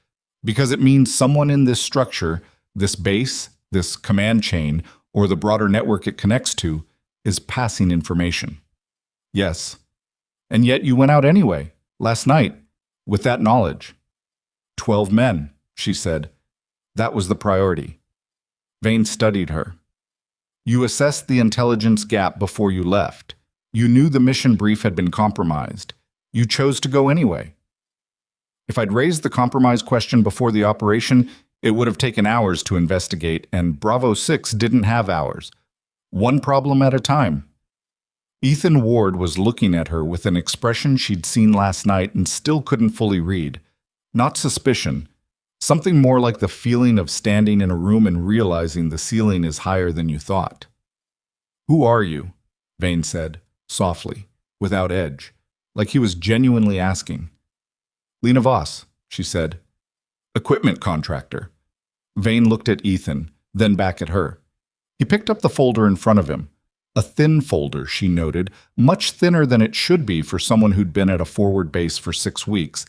"Because it means someone in this structure, this base, this command chain, or the broader network it connects to, is passing information." "Yes. And yet you went out anyway, last night, with that knowledge." 12 men, she said. "That was the priority." Vane studied her. "You assessed the intelligence gap before you left. You knew the mission brief had been compromised. You chose to go anyway. If I'd raised the compromise question before the operation, it would have taken hours to investigate, and Bravo 6 didn't have hours. One problem at a time." Ethan Ward was looking at her with an expression she'd seen last night and still couldn't fully read. Not suspicion. Something more like the feeling of standing in a room and realizing the ceiling is higher than you thought. "Who are you?" Vane said, softly, without edge, like he was genuinely asking. "Lena Voss," she said. "Equipment contractor." Vane looked at Ethan, then back at her. He picked up the folder in front of him. A thin folder, she noted, much thinner than it should be for someone who'd been at a forward base for 6 weeks,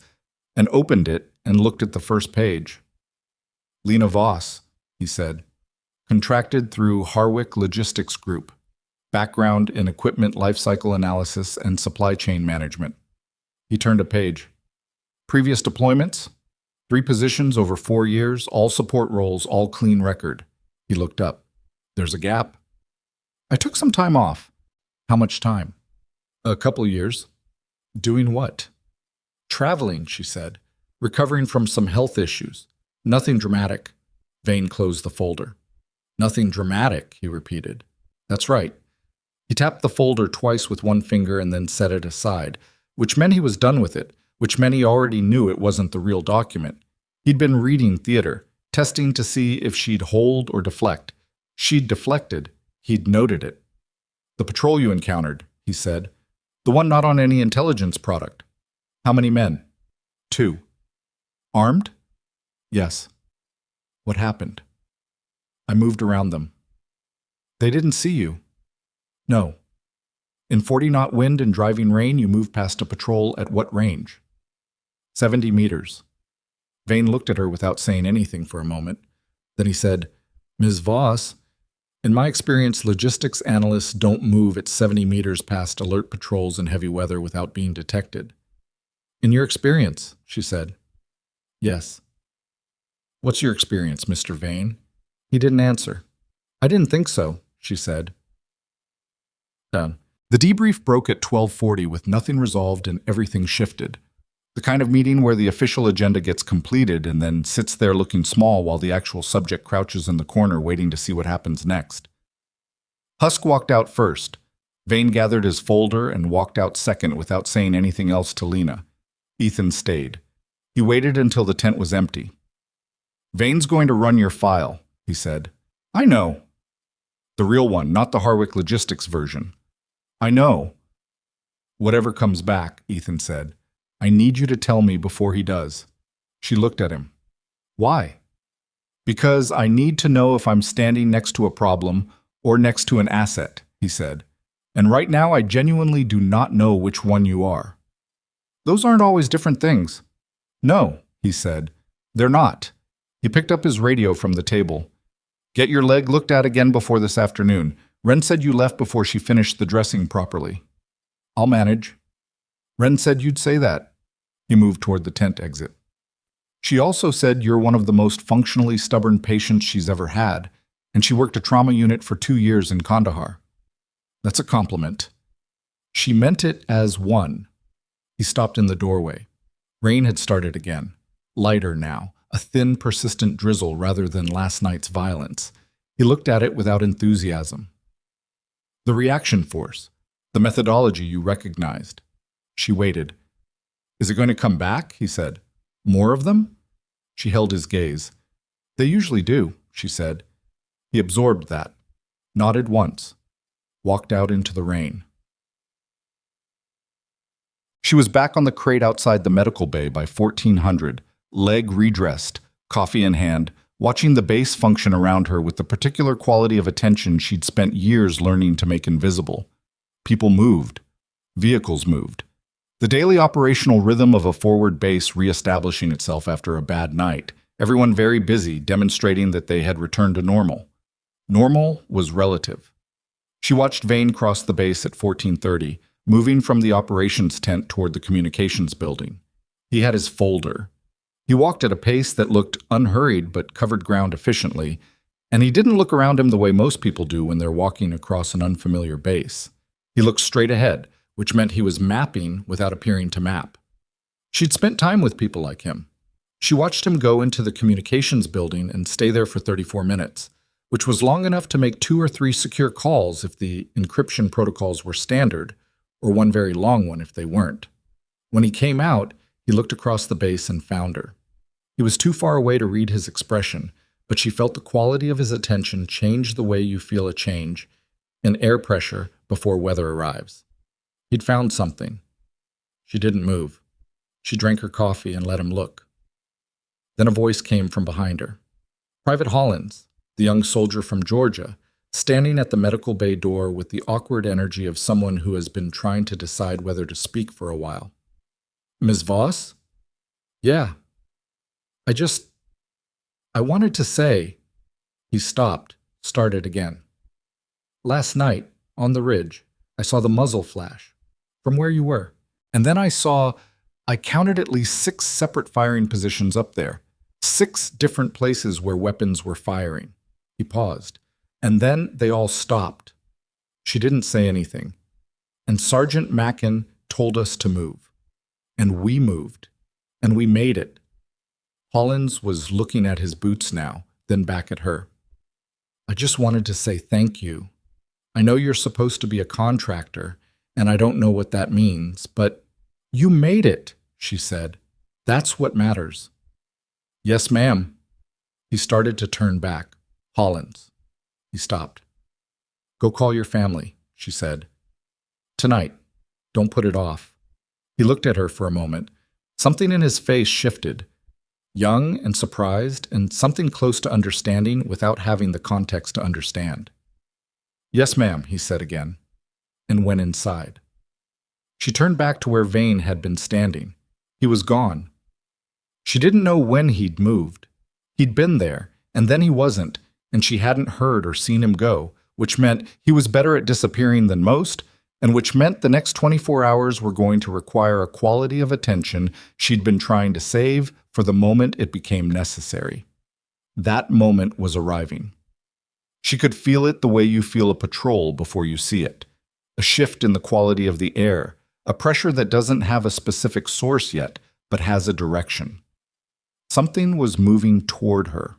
and opened it and looked at the first page. "Lena Voss," he said. "Contracted through Harwick Logistics Group. Background in equipment lifecycle analysis and supply chain management." He turned a page. "Previous deployments? 3 positions over 4 years, all support roles, all clean record." He looked up. "There's a gap." "I took some time off." "How much time?" "A couple years." "Doing what?" "Traveling," she said. "Recovering from some health issues. Nothing dramatic." Vane closed the folder. "Nothing dramatic," he repeated. "That's right." He tapped the folder twice with one finger and then set it aside, which meant he was done with it, which meant he already knew it wasn't the real document. He'd been reading theater, testing to see if she'd hold or deflect. She'd deflected. He'd noted it. "The patrol you encountered," he said. "The one not on any intelligence product." "How many men?" 2. "Armed?" "Yes." "What happened?" "I moved around them." "They didn't see you?" "No." "In 40-knot wind and driving rain, you moved past a patrol at what range?" 70 meters. Vane looked at her without saying anything for a moment. Then he said, "Ms. Voss, in my experience, logistics analysts don't move at 70 meters past alert patrols in heavy weather without being detected." "In your experience," she said. "Yes." "What's your experience, Mr. Vane?" He didn't answer. "I didn't think so," she said. Done. The debrief broke at 12:40 with nothing resolved and everything shifted. The kind of meeting where the official agenda gets completed and then sits there looking small while the actual subject crouches in the corner waiting to see what happens next. Husk walked out first. Vane gathered his folder and walked out second without saying anything else to Lena. Ethan stayed. He waited until the tent was empty. "Vane's going to run your file," he said. "I know." "The real one, not the Harwick Logistics version." "I know." "Whatever comes back," Ethan said. "I need you to tell me before he does." She looked at him. "Why?" "Because I need to know if I'm standing next to a problem or next to an asset," he said. "And right now I genuinely do not know which one you are." "Those aren't always different things." "No," he said. "They're not. He picked up his radio from the table. Get your leg looked at again before this afternoon. Ren said you left before she finished the dressing properly. I'll manage. Ren said you'd say that. He moved toward the tent exit. She also said you're one of the most functionally stubborn patients she's ever had, and she worked a trauma unit for 2 years in Kandahar. That's a compliment. She meant it as one. He stopped in the doorway. Rain had started again, lighter now, a thin, persistent drizzle rather than last night's violence. He looked at it without enthusiasm. The reaction force, the methodology you recognized. She waited. Is it going to come back? He said. More of them? She held his gaze. They usually do, she said. He absorbed that, nodded once, walked out into the rain. She was back on the crate outside the medical bay by 1400, leg redressed, coffee in hand, watching the base function around her with the particular quality of attention she'd spent years learning to make invisible. People moved. Vehicles moved. The daily operational rhythm of a forward base reestablishing itself after a bad night, everyone very busy, demonstrating that they had returned to normal. Normal was relative. She watched Vane cross the base at 1430, moving from the operations tent toward the communications building. He had his folder. He walked at a pace that looked unhurried but covered ground efficiently, and he didn't look around him the way most people do when they're walking across an unfamiliar base. He looked straight ahead, which meant he was mapping without appearing to map. She'd spent time with people like him. She watched him go into the communications building and stay there for 34 minutes, which was long enough to make 2 or 3 secure calls if the encryption protocols were standard, or one very long one if they weren't. When he came out, he looked across the base and found her. He was too far away to read his expression, but she felt the quality of his attention change the way you feel a change in air pressure before weather arrives. He'd found something. She didn't move. She drank her coffee and let him look. Then a voice came from behind her. Private Hollins, the young soldier from Georgia, standing at the medical bay door with the awkward energy of someone who has been trying to decide whether to speak for a while. Ms. Voss? Yeah. I wanted to say. He stopped, started again. Last night, on the ridge, I saw the muzzle flash, from where you were. And then I counted at least 6 separate firing positions up there. 6 different places where weapons were firing. He paused. And then they all stopped. She didn't say anything. And Sergeant Mackin told us to move. And we moved. And we made it. Hollins was looking at his boots now, then back at her. I just wanted to say thank you. I know you're supposed to be a contractor, and I don't know what that means, but you made it, she said. That's what matters. Yes, ma'am. He started to turn back. Hollins. He stopped. Go call your family, she said. Tonight. Don't put it off. He looked at her for a moment. Something in his face shifted. Young and surprised, and something close to understanding without having the context to understand. Yes, ma'am, he said again, and went inside. She turned back to where Vane had been standing. He was gone. She didn't know when he'd moved. He'd been there, and then he wasn't, and she hadn't heard or seen him go, which meant he was better at disappearing than most, and which meant the next 24 hours were going to require a quality of attention she'd been trying to save for the moment it became necessary. That moment was arriving. She could feel it the way you feel a patrol before you see it, a shift in the quality of the air, a pressure that doesn't have a specific source yet, but has a direction. Something was moving toward her.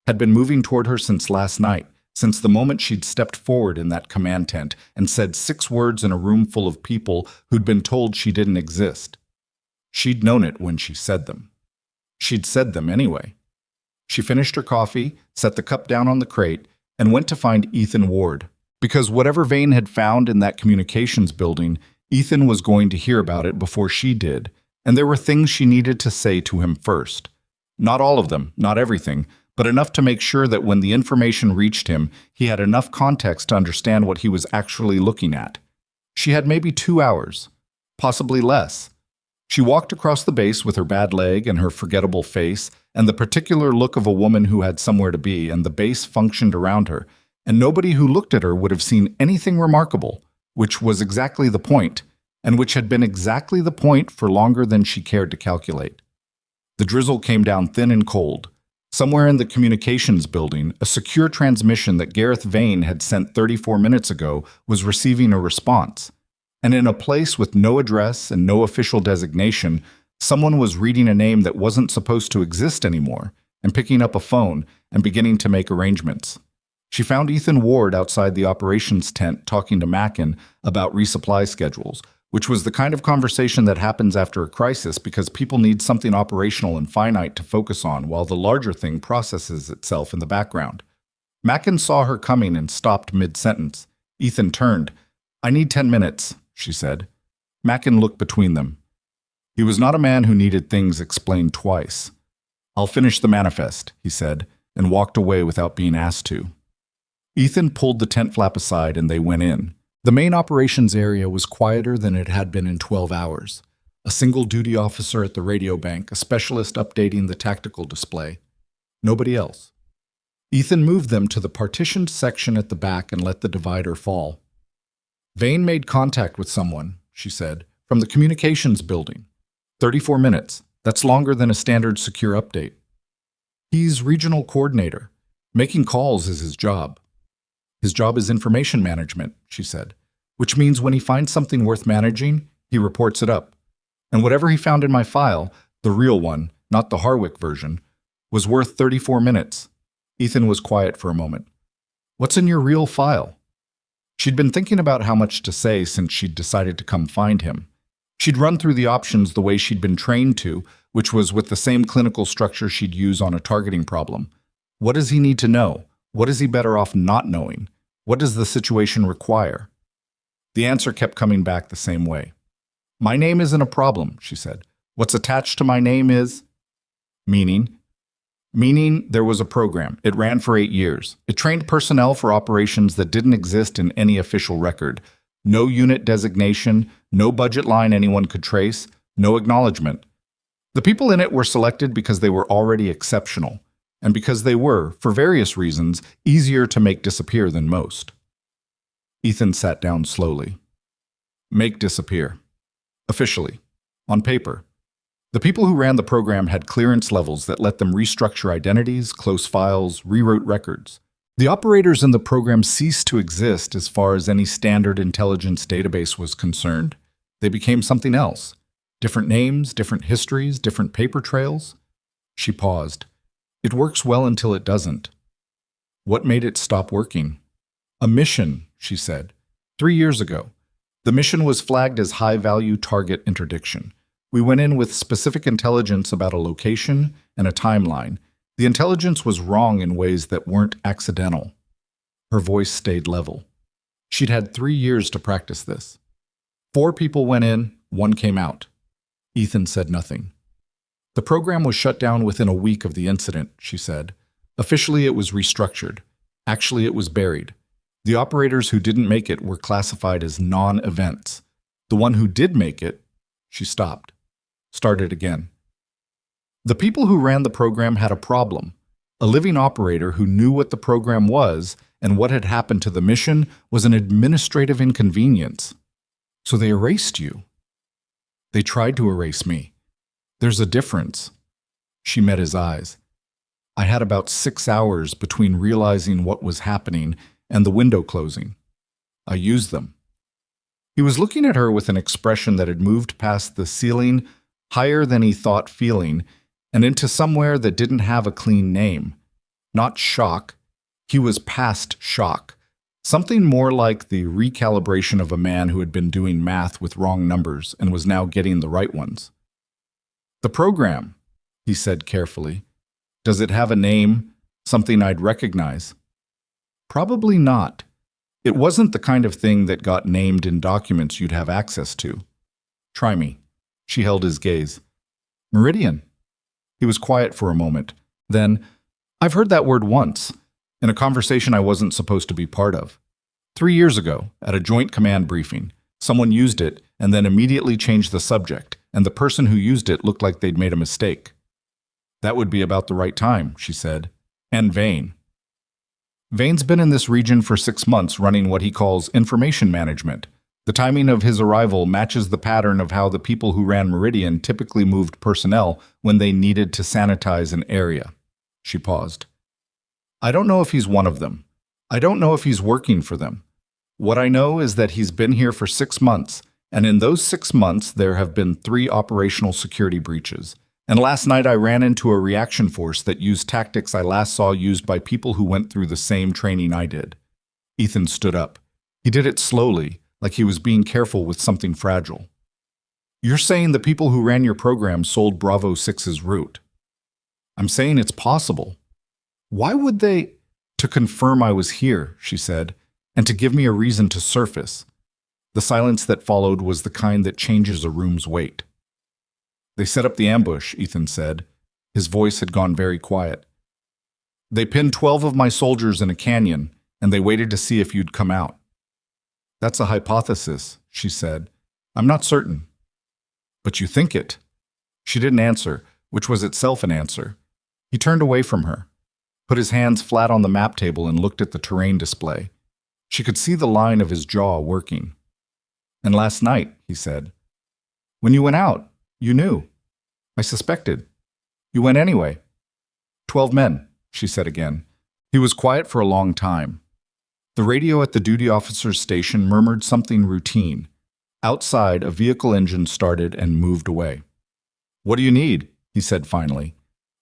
Had been moving toward her since last night, since the moment she'd stepped forward in that command tent and said 6 words in a room full of people who'd been told she didn't exist. She'd known it when she said them. She'd said them anyway. She finished her coffee, set the cup down on the crate, and went to find Ethan Ward. Because whatever Vane had found in that communications building, Ethan was going to hear about it before she did, and there were things she needed to say to him first. Not all of them, not everything, but enough to make sure that when the information reached him, he had enough context to understand what he was actually looking at. She had maybe 2 hours, possibly less. She walked across the base with her bad leg and her forgettable face, and the particular look of a woman who had somewhere to be, and the base functioned around her, and nobody who looked at her would have seen anything remarkable, which was exactly the point, and which had been exactly the point for longer than she cared to calculate. The drizzle came down thin and cold. Somewhere in the communications building, a secure transmission that Gareth Vane had sent 34 minutes ago was receiving a response. And in a place with no address and no official designation, someone was reading a name that wasn't supposed to exist anymore, and picking up a phone and beginning to make arrangements. She found Ethan Ward outside the operations tent talking to Mackin about resupply schedules, which was the kind of conversation that happens after a crisis because people need something operational and finite to focus on while the larger thing processes itself in the background. Mackin saw her coming and stopped mid-sentence. Ethan turned. "I need 10 minutes, she said. Mackin looked between them. He was not a man who needed things explained twice. "I'll finish the manifest," he said, and walked away without being asked to. Ethan pulled the tent flap aside and they went in. The main operations area was quieter than it had been in 12 hours. A single duty officer at the radio bank, a specialist updating the tactical display. Nobody else. Ethan moved them to the partitioned section at the back and let the divider fall. "Vane made contact with someone," she said, "from the communications building. 34 minutes. That's longer than a standard secure update. He's regional coordinator. Making calls is his job." "His job is information management," she said, "which means when he finds something worth managing, he reports it up. And whatever he found in my file, the real one, not the Harwick version, was worth 34 minutes. Ethan was quiet for a moment. "What's in your real file?" She'd been thinking about how much to say since she'd decided to come find him. She'd run through the options the way she'd been trained to, which was with the same clinical structure she'd use on a targeting problem. What does he need to know? What is he better off not knowing? What does the situation require? The answer kept coming back the same way. "My name isn't a problem," she said. "What's attached to my name is..." Meaning there was a program. It ran for 8 years. It trained personnel for operations that didn't exist in any official record. No unit designation, no budget line anyone could trace, no acknowledgement. The people in it were selected because they were already exceptional, and because they were, for various reasons, easier to make disappear than most. Ethan sat down slowly. Make disappear. Officially. On paper. The people who ran the program had clearance levels that let them restructure identities, close files, rewrote records. The operators in the program ceased to exist as far as any standard intelligence database was concerned. They became something else. Different names, different histories, different paper trails. She paused. It works well until it doesn't. What made it stop working? A mission, she said. 3 years ago. The mission was flagged as high-value target interdiction. We went in with specific intelligence about a location and a timeline. The intelligence was wrong in ways that weren't accidental. Her voice stayed level. She'd had 3 years to practice this. 4 people went in, 1 came out. Ethan said nothing. The program was shut down within a week of the incident, she said. Officially, it was restructured. Actually, it was buried. The operators who didn't make it were classified as non-events. The one who did make it, she stopped. Started again. The people who ran the program had a problem. A living operator who knew what the program was and what had happened to the mission was an administrative inconvenience. So they erased you. They tried to erase me. There's a difference. She met his eyes. I had about 6 hours between realizing what was happening and the window closing. I used them. He was looking at her with an expression that had moved past the ceiling, higher than he thought feeling, and into somewhere that didn't have a clean name. Not shock. He was past shock. Something more like the recalibration of a man who had been doing math with wrong numbers and was now getting the right ones. The program, he said carefully. Does it have a name, something I'd recognize? Probably not. It wasn't the kind of thing that got named in documents you'd have access to. Try me. She held his gaze. Meridian. He was quiet for a moment. Then, I've heard that word once, in a conversation I wasn't supposed to be part of. 3 years ago, at a joint command briefing, someone used it and then immediately changed the subject, and the person who used it looked like they'd made a mistake. That would be about the right time, she said. And Vane. Vane's been in this region for 6 months running what he calls information management. The timing of his arrival matches the pattern of how the people who ran Meridian typically moved personnel when they needed to sanitize an area. She paused. I don't know if he's one of them. I don't know if he's working for them. What I know is that he's been here for 6 months, and in those 6 months there have been 3 operational security breaches. And last night I ran into a reaction force that used tactics I last saw used by people who went through the same training I did. Ethan stood up. He did it slowly, like he was being careful with something fragile. You're saying the people who ran your program sold Bravo 6's route. I'm saying it's possible. Why would they? To confirm I was here, she said, and to give me a reason to surface. The silence that followed was the kind that changes a room's weight. They set up the ambush, Ethan said. His voice had gone very quiet. They pinned 12 of my soldiers in a canyon, and they waited to see if you'd come out. That's a hypothesis, she said. I'm not certain. But you think it. She didn't answer, which was itself an answer. He turned away from her, put his hands flat on the map table and looked at the terrain display. She could see the line of his jaw working. And last night, he said, when you went out, you knew. I suspected. You went anyway. 12 men, she said again. He was quiet for a long time. The radio at the duty officer's station murmured something routine. Outside, a vehicle engine started and moved away. What do you need? He said finally.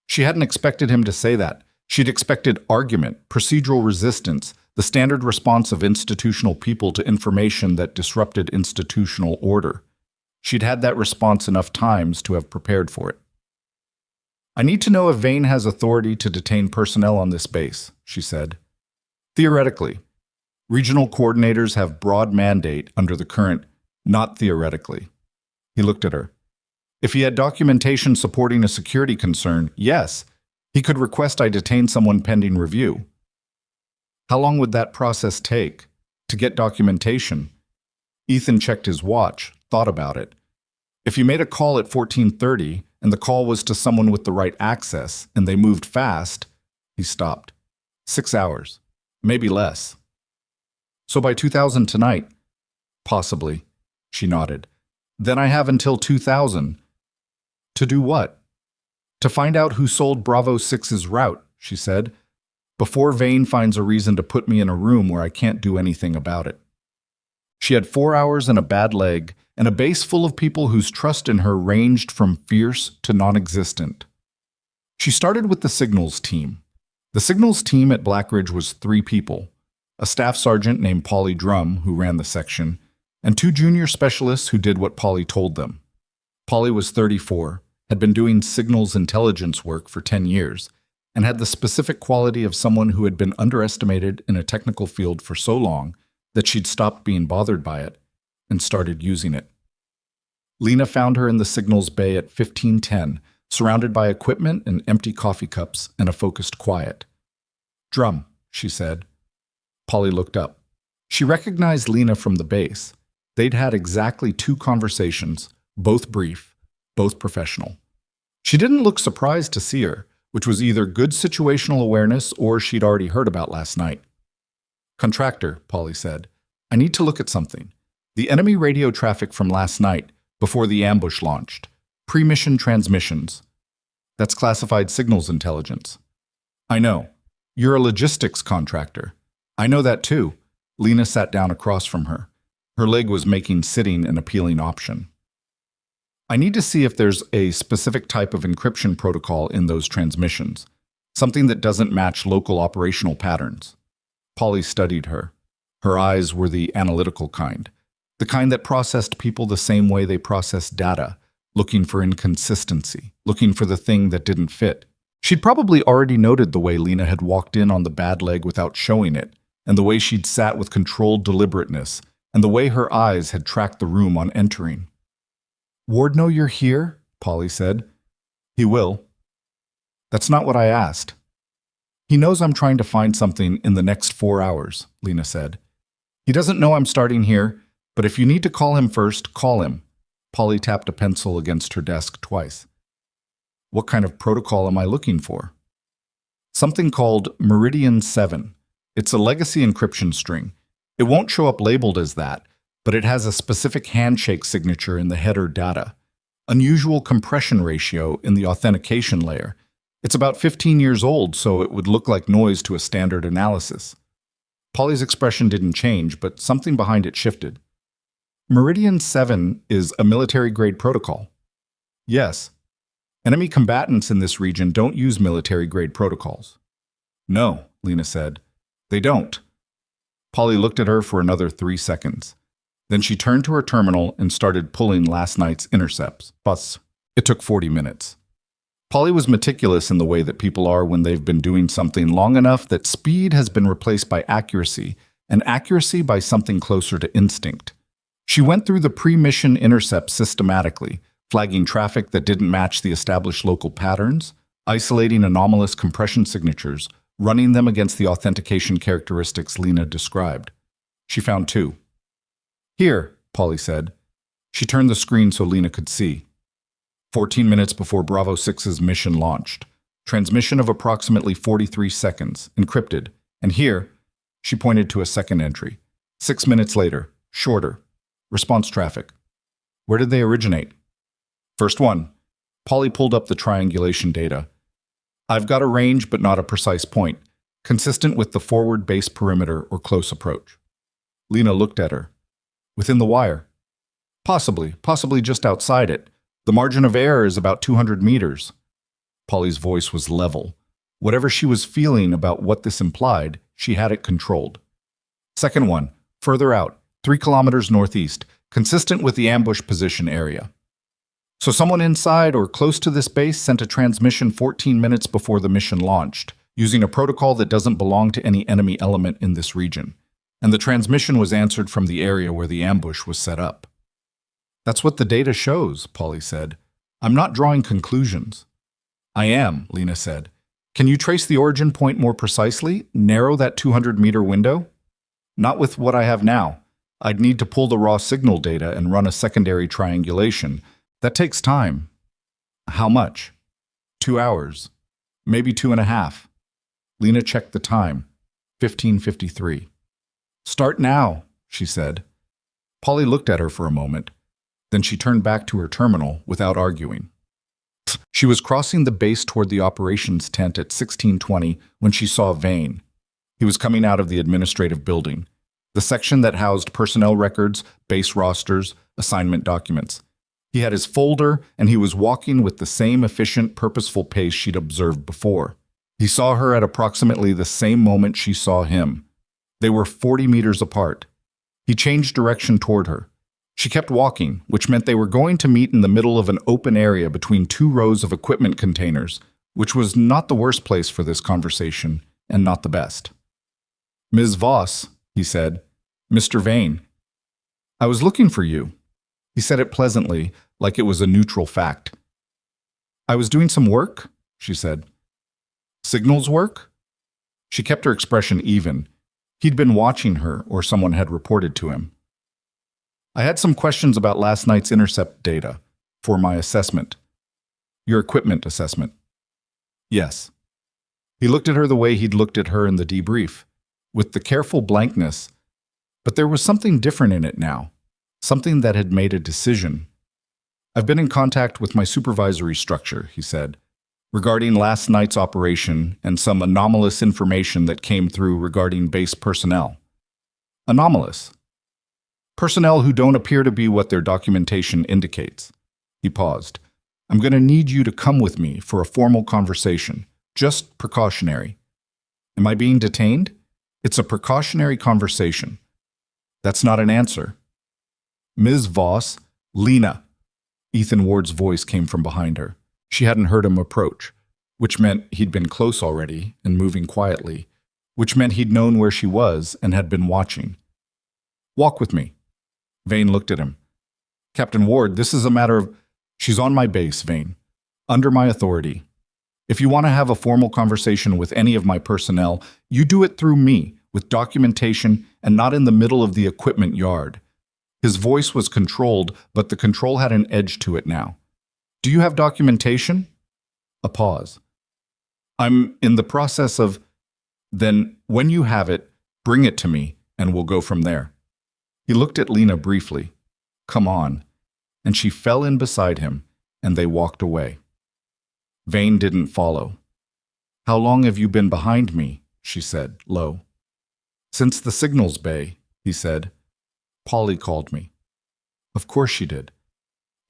She hadn't expected him to say that. She'd expected argument, procedural resistance, the standard response of institutional people to information that disrupted institutional order. She'd had that response enough times to have prepared for it. I need to know if Vane has authority to detain personnel on this base, she said. Theoretically. Regional coordinators have broad mandate under the current, not theoretically. He looked at her. If he had documentation supporting a security concern, yes, he could request I detain someone pending review. How long would that process take? To get documentation? Ethan checked his watch, thought about it. If you made a call at 14:30 and the call was to someone with the right access and they moved fast, he stopped. 6 hours, maybe less. So by 2000 tonight? Possibly, she nodded. Then I have until 2000. To do what? To find out who sold Bravo 6's route, she said, before Vane finds a reason to put me in a room where I can't do anything about it. She had 4 hours and a bad leg, and a base full of people whose trust in her ranged from fierce to non-existent. She started with the signals team. The signals team at Blackridge was 3 people, a staff sergeant named Polly Drum, who ran the section, and 2 junior specialists who did what Polly told them. Polly was 34, had been doing signals intelligence work for 10 years, and had the specific quality of someone who had been underestimated in a technical field for so long that she'd stopped being bothered by it and started using it. Lena found her in the signals bay at 15:10, surrounded by equipment and empty coffee cups and a focused quiet. Drum, she said. Polly looked up. She recognized Lena from the base. They'd had exactly 2 conversations, both brief, both professional. She didn't look surprised to see her, which was either good situational awareness or she'd already heard about last night. Contractor, Polly said, I need to look at something. The enemy radio traffic from last night, before the ambush launched. Pre-mission transmissions. That's classified signals intelligence. I know. You're a logistics contractor. I know that too. Lena sat down across from her. Her leg was making sitting an appealing option. I need to see if there's a specific type of encryption protocol in those transmissions, something that doesn't match local operational patterns. Polly studied her. Her eyes were the analytical kind, the kind that processed people the same way they process data, looking for inconsistency, looking for the thing that didn't fit. She'd probably already noted the way Lena had walked in on the bad leg without showing it, and the way she'd sat with controlled deliberateness, and the way her eyes had tracked the room on entering. Ward know you're here? Polly said. He will. That's not what I asked. He knows I'm trying to find something in the next 4 hours, Lena said. He doesn't know I'm starting here, but if you need to call him first, call him. Polly tapped a pencil against her desk twice. What kind of protocol am I looking for? Something called Meridian 7. It's a legacy encryption string. It won't show up labeled as that, but it has a specific handshake signature in the header data. Unusual compression ratio in the authentication layer. It's about 15 years old, so it would look like noise to a standard analysis. Polly's expression didn't change, but something behind it shifted. Meridian 7 is a military-grade protocol. Yes. Enemy combatants in this region don't use military-grade protocols. No, Lena said. They don't. Polly looked at her for another 3 seconds. Then she turned to her terminal and started pulling last night's intercepts. But it took 40 minutes. Polly was meticulous in the way that people are when they've been doing something long enough that speed has been replaced by accuracy, and accuracy by something closer to instinct. She went through the pre-mission intercepts systematically, flagging traffic that didn't match the established local patterns, isolating anomalous compression signatures, running them against the authentication characteristics Lena described. She found 2. Here, Polly said. She turned the screen so Lena could see. 14 minutes before Bravo 6's mission launched. Transmission of approximately 43 seconds, encrypted. And here, she pointed to a second entry. 6 minutes later, shorter. Response traffic. Where did they originate? First one. Polly pulled up the triangulation data. I've got a range but not a precise point, consistent with the forward base perimeter or close approach. Lena looked at her. Within the wire. Possibly just outside it. The margin of error is about 200 meters. Polly's voice was level. Whatever she was feeling about what this implied, she had it controlled. Second one, further out, 3 kilometers northeast, consistent with the ambush position area. So someone inside or close to this base sent a transmission 14 minutes before the mission launched, using a protocol that doesn't belong to any enemy element in this region. And the transmission was answered from the area where the ambush was set up. That's what the data shows, Polly said. I'm not drawing conclusions. I am, Lena said. Can you trace the origin point more precisely? Narrow that 200-meter window? Not with what I have now. I'd need to pull the raw signal data and run a secondary triangulation. That takes time. How much? 2 hours. Maybe 2.5. Lena checked the time. 15:53. Start now, she said. Polly looked at her for a moment. Then she turned back to her terminal without arguing. She was crossing the base toward the operations tent at 16:20 when she saw Vane. He was coming out of the administrative building, the section that housed personnel records, base rosters, assignment documents. He had his folder, and he was walking with the same efficient, purposeful pace she'd observed before. He saw her at approximately the same moment she saw him. They were 40 meters apart. He changed direction toward her. She kept walking, which meant they were going to meet in the middle of an open area between 2 rows of equipment containers, which was not the worst place for this conversation, and not the best. Ms. Voss, he said. Mr. Vane. I was looking for you. He said it pleasantly, like it was a neutral fact. I was doing some work, she said. Signals work? She kept her expression even. He'd been watching her, or someone had reported to him. I had some questions about last night's intercept data for my assessment. Your equipment assessment. Yes. He looked at her the way he'd looked at her in the debrief, with the careful blankness, but there was something different in it now, something that had made a decision. I've been in contact with my supervisory structure, he said, regarding last night's operation and some anomalous information that came through regarding base personnel. Anomalous. Personnel who don't appear to be what their documentation indicates. He paused. I'm going to need you to come with me for a formal conversation, just precautionary. Am I being detained? It's a precautionary conversation. That's not an answer. Ms. Voss, Lena. Ethan Ward's voice came from behind her. She hadn't heard him approach, which meant he'd been close already and moving quietly, which meant he'd known where she was and had been watching. Walk with me. Vane looked at him. Captain Ward, this is a matter of... She's on my base, Vane. Under my authority. If you want to have a formal conversation with any of my personnel, you do it through me, with documentation and not in the middle of the equipment yard. His voice was controlled, but the control had an edge to it now. Do you have documentation? A pause. I'm in the process of... Then, when you have it, bring it to me, and we'll go from there. He looked at Lena briefly. Come on. And she fell in beside him, and they walked away. Vane didn't follow. How long have you been behind me? She said, low. Since the signals bay, he said. Polly called me. Of course she did.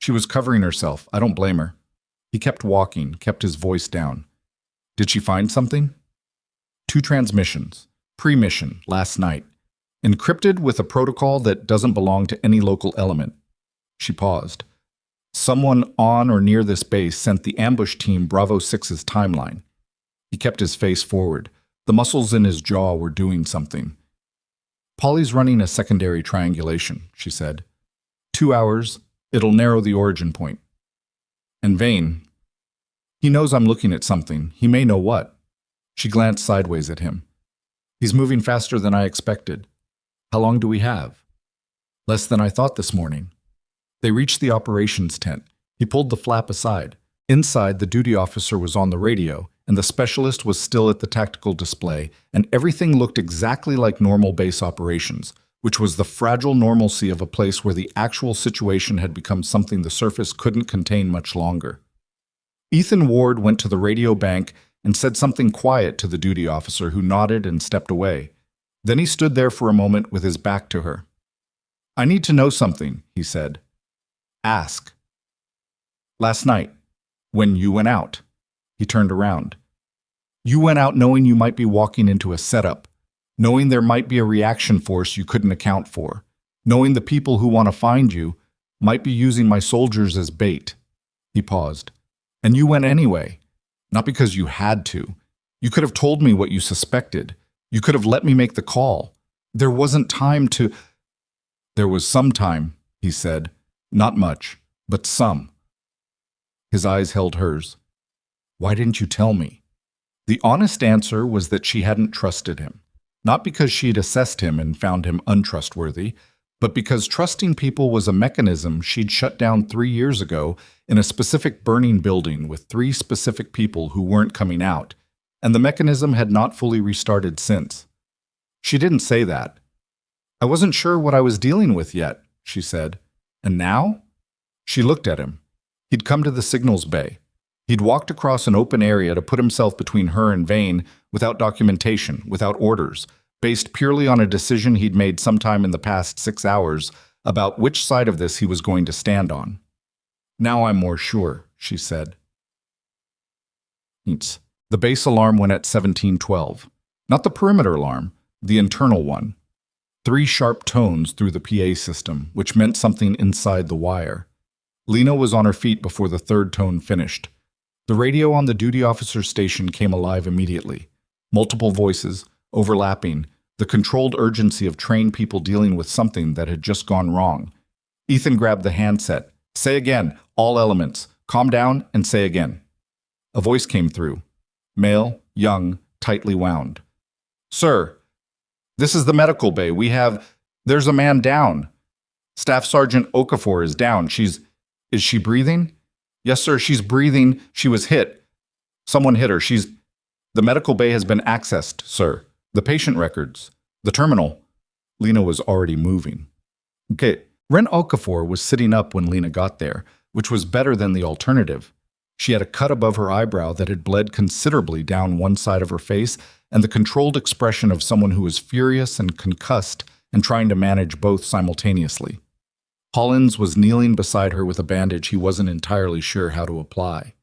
She was covering herself. I don't blame her. He kept walking, kept his voice down. Did she find something? 2 transmissions, pre-mission, last night, encrypted with a protocol that doesn't belong to any local element. She paused. Someone on or near this base sent the ambush team Bravo 6's timeline. He kept his face forward. The muscles in his jaw were doing something. Polly's running a secondary triangulation, she said. 2 hours, it'll narrow the origin point. And Vane, he knows I'm looking at something. He may know what. She glanced sideways at him. He's moving faster than I expected. How long do we have? Less than I thought this morning. They reached the operations tent. He pulled the flap aside. Inside, the duty officer was on the radio, and the specialist was still at the tactical display, and everything looked exactly like normal base operations, which was the fragile normalcy of a place where the actual situation had become something the surface couldn't contain much longer. Ethan Ward went to the radio bank and said something quiet to the duty officer, who nodded and stepped away. Then he stood there for a moment with his back to her. I need to know something, he said. Ask. Last night, when you went out, he turned around. You went out knowing you might be walking into a setup, knowing there might be a reaction force you couldn't account for, knowing the people who want to find you might be using my soldiers as bait. He paused. And you went anyway. Not because you had to. You could have told me what you suspected. You could have let me make the call. There wasn't time to... There was some time, he said. Not much, but some. His eyes held hers. Why didn't you tell me? The honest answer was that she hadn't trusted him. Not because she'd assessed him and found him untrustworthy, but because trusting people was a mechanism she'd shut down 3 years ago in a specific burning building with 3 specific people who weren't coming out, and the mechanism had not fully restarted since. She didn't say that. I wasn't sure what I was dealing with yet, she said. And now? She looked at him. He'd come to the signals bay. He'd walked across an open area to put himself between her and Vane without documentation, without orders, based purely on a decision he'd made sometime in the past 6 hours about which side of this he was going to stand on. Now I'm more sure, she said. The base alarm went at 1712. Not the perimeter alarm, the internal one. 3 sharp tones through the PA system, which meant something inside the wire. Lena was on her feet before the 3rd tone finished. The radio on the duty officer's station came alive immediately. Multiple voices, overlapping, the controlled urgency of trained people dealing with something that had just gone wrong. Ethan grabbed the handset. Say again, all elements. Calm down and say again. A voice came through. Male, young, tightly wound. Sir, this is the medical bay. There's a man down. Staff Sergeant Okafor is down. Is she breathing? Yes, sir, she's breathing. She was hit. Someone hit her. The medical bay has been accessed, sir. The patient records. The terminal. Lena was already moving. Okay, Ren Okafor was sitting up when Lena got there, which was better than the alternative. She had a cut above her eyebrow that had bled considerably down one side of her face, and the controlled expression of someone who was furious and concussed and trying to manage both simultaneously. Hollins was kneeling beside her with a bandage he wasn't entirely sure how to apply.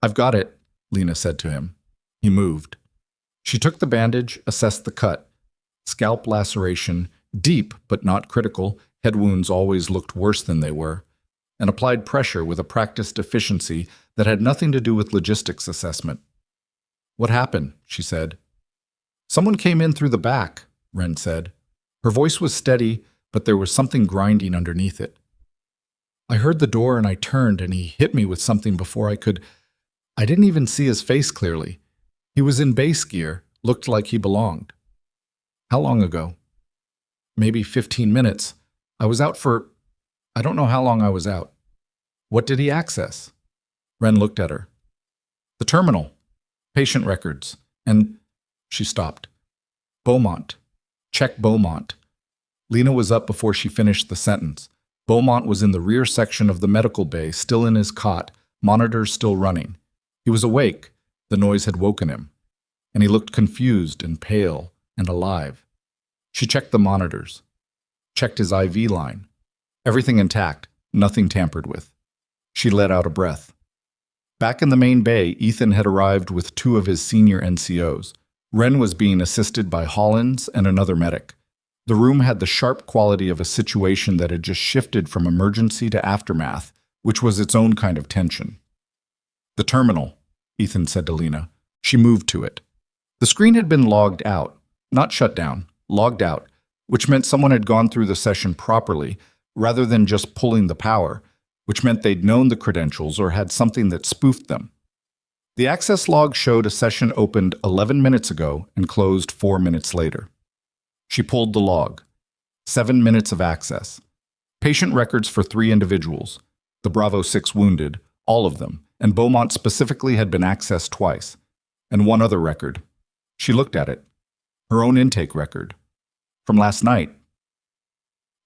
I've got it, Lena said to him. He moved. She took the bandage, assessed the cut. Scalp laceration, deep but not critical, head wounds always looked worse than they were, and applied pressure with a practiced efficiency that had nothing to do with logistics assessment. What happened? She said. Someone came in through the back, Ren said. Her voice was steady, but there was something grinding underneath it. I heard the door and I turned and he hit me with something before I could... I didn't even see his face clearly. He was in base gear, looked like he belonged. How long ago? Maybe 15 minutes. I was out for... I don't know how long I was out. What did he access? Ren looked at her. The terminal. Patient records. And... She stopped. Beaumont. Check Beaumont. Lena was up before she finished the sentence. Beaumont was in the rear section of the medical bay, still in his cot, monitors still running. He was awake. The noise had woken him. And he looked confused and pale and alive. She checked the monitors. Checked his IV line. Everything intact, nothing tampered with. She let out a breath. Back in the main bay, Ethan had arrived with 2 of his senior NCOs. Ren was being assisted by Hollins and another medic. The room had the sharp quality of a situation that had just shifted from emergency to aftermath, which was its own kind of tension. The terminal, Ethan said to Lena. She moved to it. The screen had been logged out, not shut down, logged out, which meant someone had gone through the session properly, rather than just pulling the power, which meant they'd known the credentials or had something that spoofed them. The access log showed a session opened 11 minutes ago and closed 4 minutes later. She pulled the log. 7 minutes of access. Patient records for 3 individuals. The Bravo 6 wounded, all of them, and Beaumont specifically had been accessed twice. And one other record. She looked at it. Her own intake record. From last night.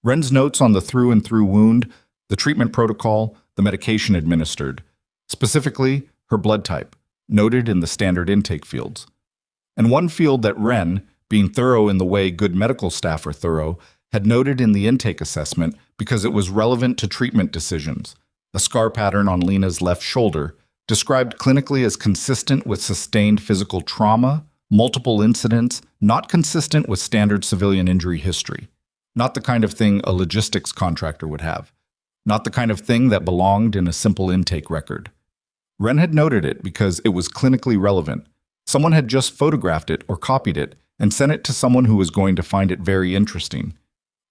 Ren's notes on the through-and-through wound, the treatment protocol, the medication administered. Specifically, her blood type, noted in the standard intake fields. And one field that Ren, being thorough in the way good medical staff are thorough, had noted in the intake assessment because it was relevant to treatment decisions. A scar pattern on Lena's left shoulder, described clinically as consistent with sustained physical trauma, multiple incidents, not consistent with standard civilian injury history. Not the kind of thing a logistics contractor would have. Not the kind of thing that belonged in a simple intake record. Ren had noted it because it was clinically relevant. Someone had just photographed it or copied it and sent it to someone who was going to find it very interesting.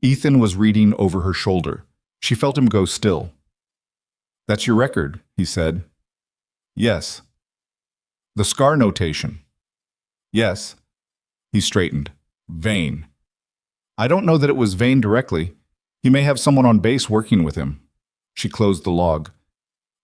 Ethan was reading over her shoulder. She felt him go still. "That's your record," he said. "Yes." "The scar notation." "Yes." He straightened. "Vane." "I don't know that it was Vane directly. He may have someone on base working with him." She closed the log.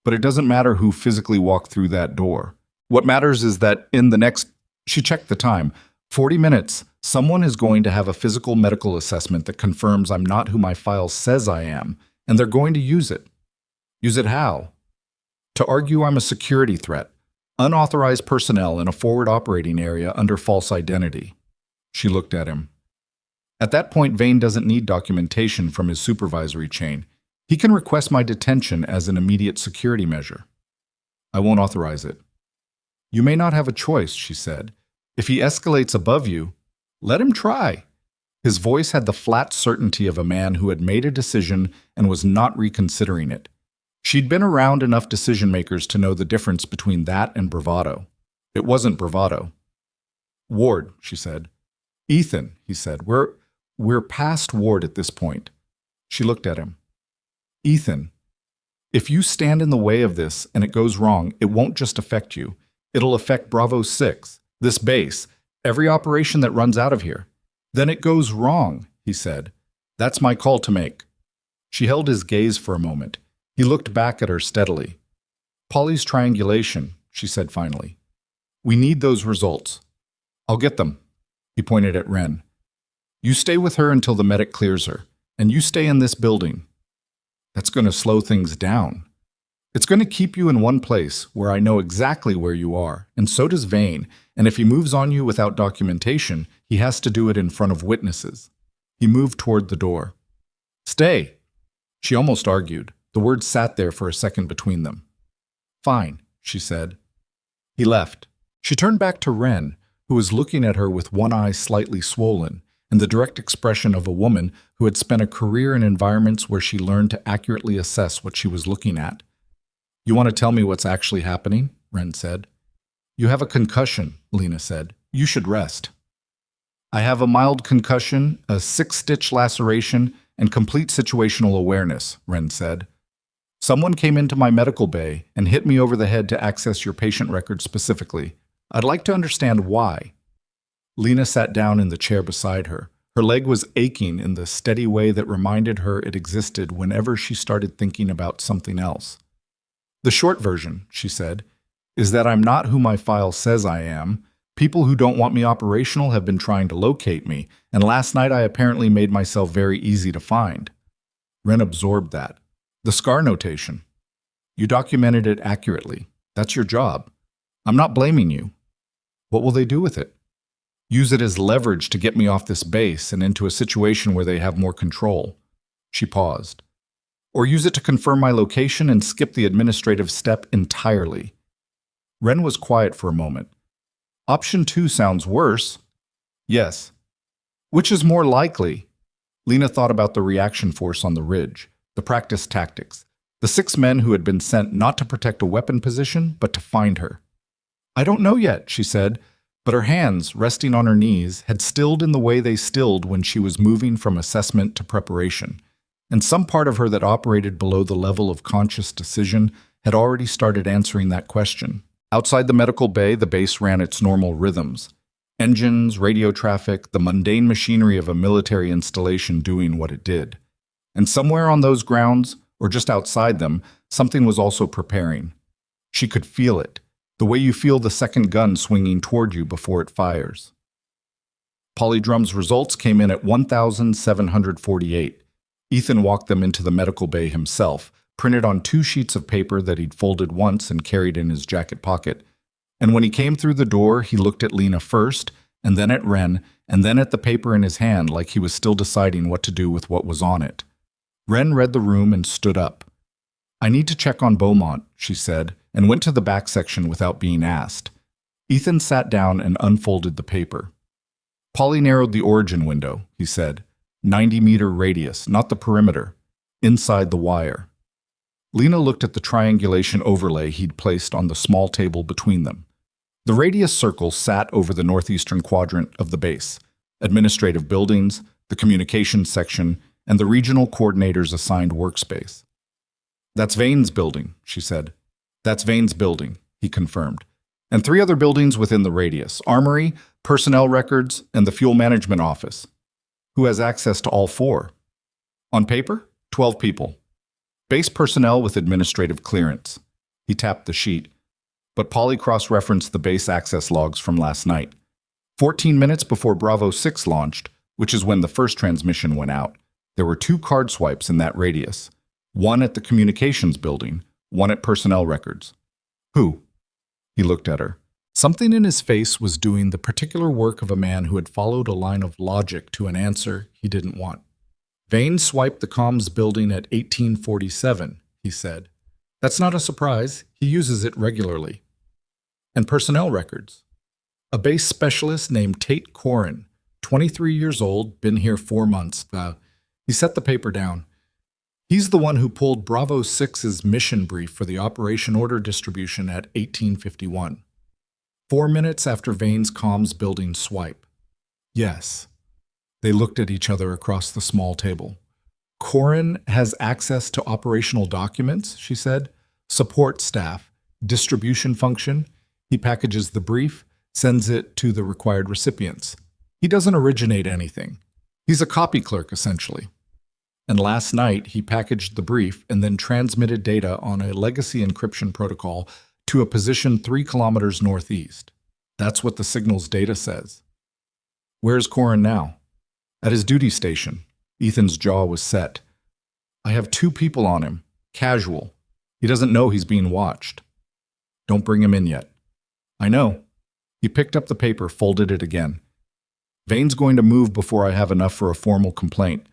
"But it doesn't matter who physically walked through that door. What matters is that in the next..." She checked the time. 40 minutes, someone is going to have a physical medical assessment that confirms I'm not who my file says I am, and they're going to use it. Use it how? To argue I'm a security threat, unauthorized personnel in a forward operating area under false identity. She looked at him. At that point, Vane doesn't need documentation from his supervisory chain. He can request my detention as an immediate security measure. I won't authorize it. You may not have a choice, she said. If he escalates above you, let him try. His voice had the flat certainty of a man who had made a decision and was not reconsidering it. She'd been around enough decision-makers to know the difference between that and bravado. It wasn't bravado. Ward, she said. Ethan, he said, we're past Ward at this point. She looked at him. Ethan, if you stand in the way of this and it goes wrong, it won't just affect you. It'll affect Bravo 6. This base, every operation that runs out of here. Then it goes wrong, he said. That's my call to make. She held his gaze for a moment. He looked back at her steadily. Polly's triangulation, she said finally. We need those results. I'll get them. He pointed at Ren. You stay with her until the medic clears her, and you stay in this building. That's going to slow things down. It's going to keep you in one place where I know exactly where you are, and so does Vane, and if he moves on you without documentation, he has to do it in front of witnesses. He moved toward the door. Stay. She almost argued. The words sat there for a second between them. Fine, she said. He left. She turned back to Ren, who was looking at her with one eye slightly swollen, and the direct expression of a woman who had spent a career in environments where she learned to accurately assess what she was looking at. You want to tell me what's actually happening? Ren said. You have a concussion, Lena said. You should rest. I have a mild concussion, a 6-stitch laceration, and complete situational awareness, Ren said. Someone came into my medical bay and hit me over the head to access your patient record specifically. I'd like to understand why. Lena sat down in the chair beside her. Her leg was aching in the steady way that reminded her it existed whenever she started thinking about something else. The short version, she said, is that I'm not who my file says I am. People who don't want me operational have been trying to locate me, and last night I apparently made myself very easy to find. Ren absorbed that. The scar notation. You documented it accurately. That's your job. I'm not blaming you. What will they do with it? Use it as leverage to get me off this base and into a situation where they have more control. She paused. Or use it to confirm my location and skip the administrative step entirely. Ren was quiet for a moment. Option 2 sounds worse. Yes. Which is more likely? Lena thought about the reaction force on the ridge, the practice tactics, the 6 men who had been sent not to protect a weapon position, but to find her. I don't know yet, she said, but her hands, resting on her knees, had stilled in the way they stilled when she was moving from assessment to preparation, and some part of her that operated below the level of conscious decision had already started answering that question. Outside the medical bay, the base ran its normal rhythms. Engines, radio traffic, the mundane machinery of a military installation doing what it did. And somewhere on those grounds, or just outside them, something was also preparing. She could feel it, the way you feel the second gun swinging toward you before it fires. Polydrum's results came in at 1,748. Ethan walked them into the medical bay himself, printed on 2 sheets of paper that he'd folded once and carried in his jacket pocket. And when he came through the door, he looked at Lena first, and then at Ren, and then at the paper in his hand like he was still deciding what to do with what was on it. Ren read the room and stood up. I need to check on Beaumont, she said, and went to the back section without being asked. Ethan sat down and unfolded the paper. Polly narrowed the origin window, he said. 90-meter radius, not the perimeter. Inside the wire. Lena looked at the triangulation overlay he'd placed on the small table between them. The radius circle sat over the northeastern quadrant of the base, administrative buildings, the communications section, and the regional coordinator's assigned workspace. That's Vane's building, she said. That's Vane's building, he confirmed. And 3 other buildings within the radius, armory, personnel records, and the fuel management office. Who has access to all 4? On paper, 12 people. Base personnel with administrative clearance. He tapped the sheet, but Polly cross-referenced the base access logs from last night. 14 minutes before Bravo 6 launched, which is when the first transmission went out, there were 2 card swipes in that radius. One at the communications building, one at personnel records. Who? He looked at her. Something in his face was doing the particular work of a man who had followed a line of logic to an answer he didn't want. Vane swiped the comms building at 1847, he said. That's not a surprise. He uses it regularly. And personnel records. A base specialist named Tate Corin, 23 years old, been here 4 months. He set the paper down. He's the one who pulled Bravo 6's mission brief for the operation order distribution at 1851. 4 minutes after Vane's comms building swipe. Yes. They looked at each other across the small table. Corin has access to operational documents, she said. Support staff, distribution function. He packages the brief, sends it to the required recipients. He doesn't originate anything. He's a copy clerk, essentially. And last night, he packaged the brief and then transmitted data on a legacy encryption protocol to a position 3 kilometers northeast. That's what the signal's data says. Where's Corin now? At his duty station. Ethan's jaw was set. I have 2 people on him. Casual. He doesn't know he's being watched. Don't bring him in yet. I know. He picked up the paper, folded it again. Vane's going to move before I have enough for a formal complaint.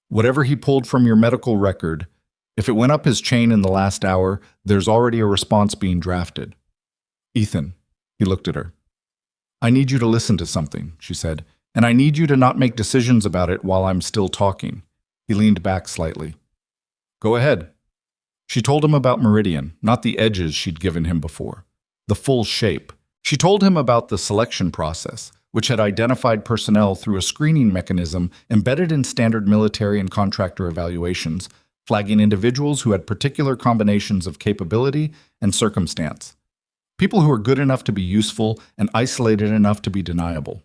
Whatever he pulled from your medical record, if it went up his chain in the last hour, there's already a response being drafted. Ethan, he looked at her. I need you to listen to something, she said, and I need you to not make decisions about it while I'm still talking. He leaned back slightly. Go ahead. She told him about Meridian, not the edges she'd given him before. The full shape. She told him about the selection process, which had identified personnel through a screening mechanism embedded in standard military and contractor evaluations, flagging individuals who had particular combinations of capability and circumstance. People who were good enough to be useful and isolated enough to be deniable.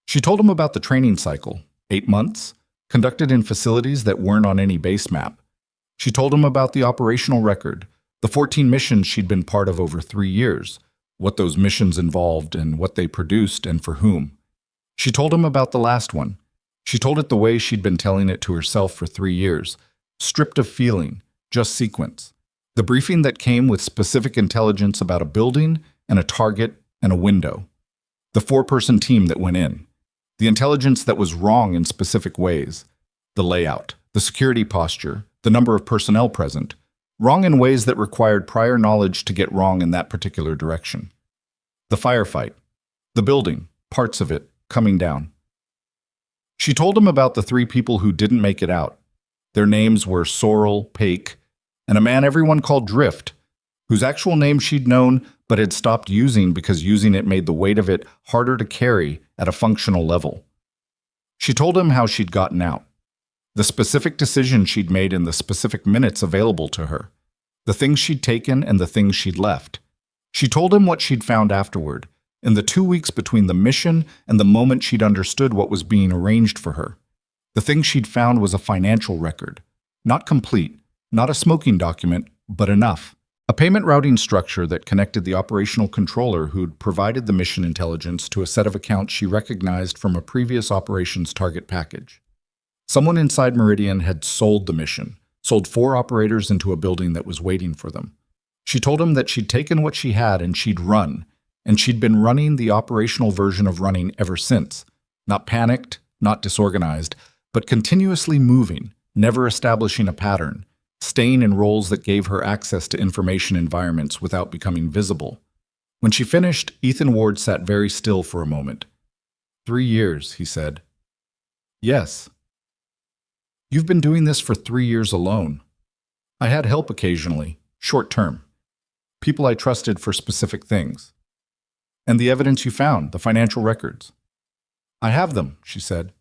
She told him about the training cycle, 8 months, conducted in facilities that weren't on any base map. She told him about the operational record, the 14 missions she'd been part of over 3 years, what those missions involved and what they produced and for whom. She told him about the last one. She told it the way she'd been telling it to herself for 3 years, stripped of feeling, just sequence. The briefing that came with specific intelligence about a building and a target and a window. The 4-person team that went in. The intelligence that was wrong in specific ways. The layout, the security posture, the number of personnel present. Wrong in ways that required prior knowledge to get wrong in that particular direction. The firefight. The building, parts of it, coming down. She told him about the 3 people who didn't make it out. Their names were Sorrel, Paik, and a man everyone called Drift, whose actual name she'd known but had stopped using because using it made the weight of it harder to carry at a functional level. She told him how she'd gotten out, the specific decisions she'd made in the specific minutes available to her, the things she'd taken and the things she'd left. She told him what she'd found afterward, in the 2 weeks between the mission and the moment she'd understood what was being arranged for her. The thing she'd found was a financial record, not complete, not a smoking document, but enough. A payment routing structure that connected the operational controller who'd provided the mission intelligence to a set of accounts she recognized from a previous operations target package. Someone inside Meridian had sold the mission, sold 4 operators into a building that was waiting for them. She told him that she'd taken what she had and she'd run, and she'd been running the operational version of running ever since. Not panicked, not disorganized, but continuously moving, never establishing a pattern, staying in roles that gave her access to information environments without becoming visible. When she finished, Ethan Ward sat very still for a moment. 3 years, he said. Yes. You've been doing this for 3 years alone. I had help occasionally, short term. People I trusted for specific things. And the evidence you found, the financial records. I have them, she said.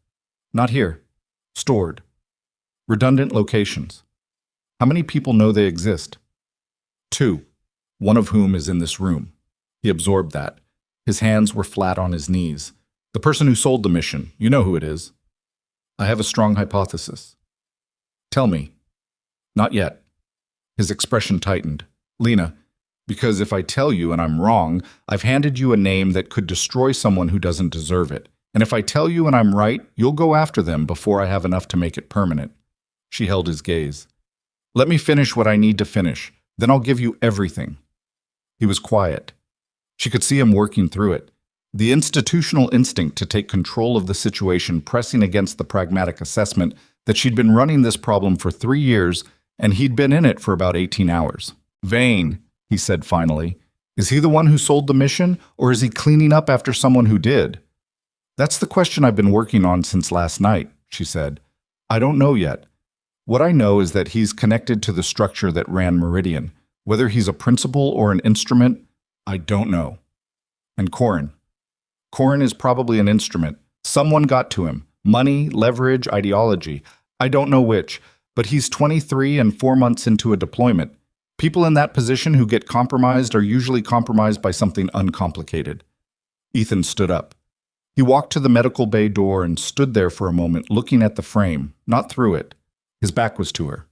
Not here. Stored. Redundant locations. How many people know they exist? 2, one of whom is in this room. He absorbed that. His hands were flat on his knees. The person who sold the mission, you know who it is. I have a strong hypothesis. Tell me. Not yet. His expression tightened. Lena, because if I tell you and I'm wrong, I've handed you a name that could destroy someone who doesn't deserve it. And if I tell you and I'm right, you'll go after them before I have enough to make it permanent. She held his gaze. Let me finish what I need to finish, then I'll give you everything. He was quiet. She could see him working through it. The institutional instinct to take control of the situation pressing against the pragmatic assessment that she'd been running this problem for 3 years and he'd been in it for about 18 hours. Vane, he said finally. Is he the one who sold the mission, or is he cleaning up after someone who did? That's the question I've been working on since last night, she said. I don't know yet. What I know is that he's connected to the structure that ran Meridian. Whether he's a principal or an instrument, I don't know. And Corin. Corin is probably an instrument. Someone got to him. Money, leverage, ideology. I don't know which, but he's 23 and 4 months into a deployment. People in that position who get compromised are usually compromised by something uncomplicated. Ethan stood up. He walked to the medical bay door and stood there for a moment looking at the frame, not through it. His back was to her.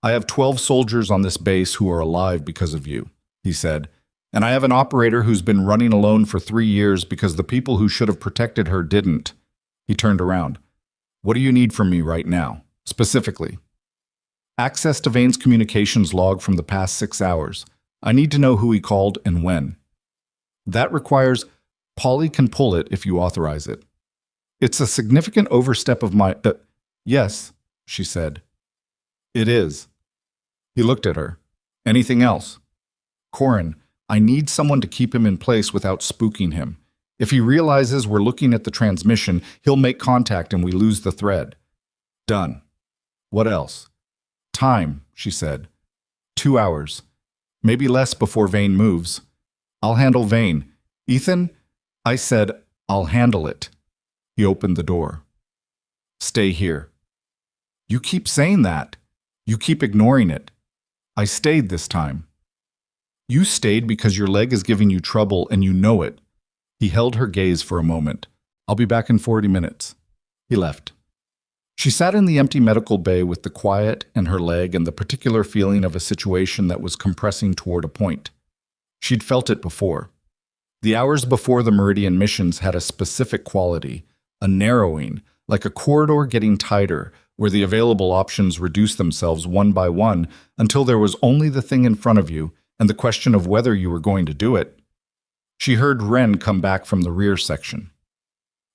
I have 12 soldiers on this base who are alive because of you, he said, and I have an operator who's been running alone for 3 years because the people who should have protected her didn't. He turned around. What do you need from me right now, specifically? Access to Vane's communications log from the past 6 hours. I need to know who he called and when. That requires Polly can pull it if you authorize it. It's a significant overstep of my... Yes, she said. It is. He looked at her. Anything else? Corin, I need someone to keep him in place without spooking him. If he realizes we're looking at the transmission, he'll make contact and we lose the thread. Done. What else? Time, she said. 2 hours. Maybe less before Vane moves. I'll handle Vane. Ethan? I said, I'll handle it. He opened the door. Stay here. You keep saying that. You keep ignoring it. I stayed this time. You stayed because your leg is giving you trouble and you know it. He held her gaze for a moment. I'll be back in 40 minutes. He left. She sat in the empty medical bay with the quiet in her leg and the particular feeling of a situation that was compressing toward a point. She'd felt it before. The hours before the Meridian missions had a specific quality, a narrowing, like a corridor getting tighter, where the available options reduced themselves one by one until there was only the thing in front of you and the question of whether you were going to do it. She heard Wren come back from the rear section.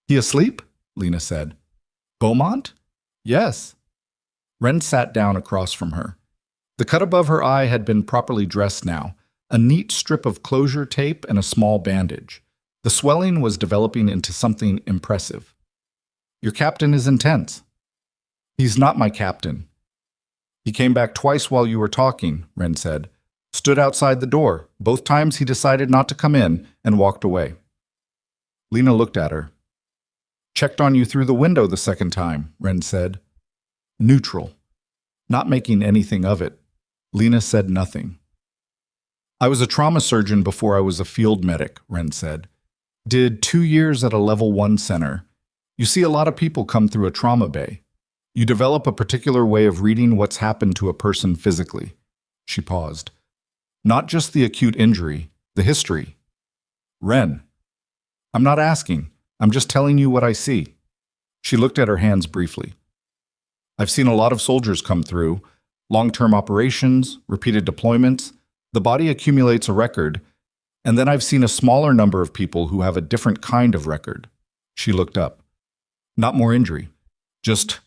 "He asleep?" Lena said. "Beaumont?" "Yes." Wren sat down across from her. The cut above her eye had been properly dressed now, a neat strip of closure tape and a small bandage. The swelling was developing into something impressive. "Your captain is intense." "He's not my captain." "He came back twice while you were talking," Wren said. "Stood outside the door. Both times he decided not to come in and walked away." Lena looked at her. "Checked on you through the window the second time," Wren said. Neutral. Not making anything of it. Lena said nothing. "I was a trauma surgeon before I was a field medic," Wren said. "Did 2 years at a level 1 center. You see a lot of people come through a trauma bay. You develop a particular way of reading what's happened to a person physically." She paused. "Not just the acute injury, the history." "Wren." "I'm not asking. I'm just telling you what I see." She looked at her hands briefly. "I've seen a lot of soldiers come through, long-term operations, repeated deployments. The body accumulates a record, and then I've seen a smaller number of people who have a different kind of record." She looked up. "Not more injury, just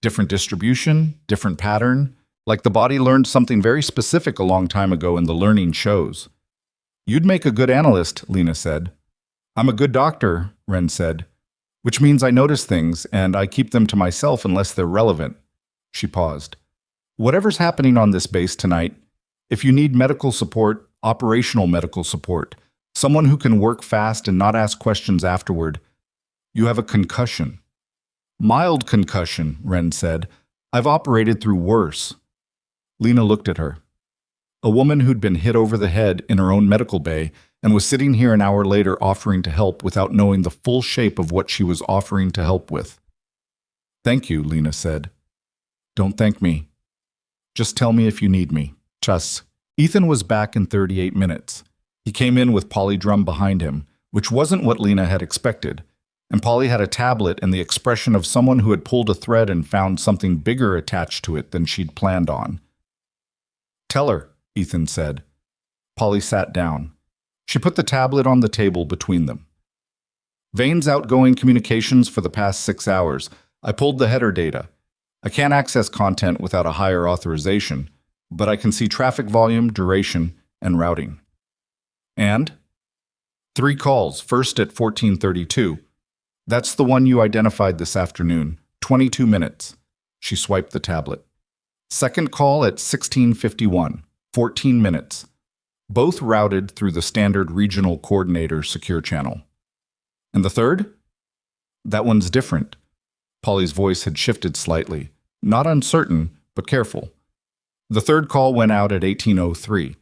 different distribution, different pattern, like the body learned something very specific a long time ago and the learning shows." "You'd make a good analyst," Lena said. "I'm a good doctor," Wren said, "which means I notice things and I keep them to myself unless they're relevant." She paused. "Whatever's happening on this base tonight, if you need medical support, operational medical support, someone who can work fast and not ask questions afterward, you have a concussion." "Mild concussion," Wren said. "I've operated through worse." Lena looked at her. A woman who'd been hit over the head in her own medical bay and was sitting here an hour later offering to help without knowing the full shape of what she was offering to help with. "Thank you," Lena said. "Don't thank me. Just tell me if you need me. Chas." Ethan was back in 38 minutes. He came in with Polly Drum behind him, which wasn't what Lena had expected, and Polly had a tablet and the expression of someone who had pulled a thread and found something bigger attached to it than she'd planned on. "Tell her," Ethan said. Polly sat down. She put the tablet on the table between them. "Vane's outgoing communications for the past 6 hours. I pulled the header data. I can't access content without a higher authorization, but I can see traffic volume, duration, and routing. And 3 calls, first at 14:32. That's the one you identified this afternoon, 22 minutes. She swiped the tablet. Second call at 16:51, 14 minutes. Both routed through the standard regional coordinator secure channel. And the third? That one's different. Polly's voice had shifted slightly, not uncertain, but careful. The third call went out at 18:03,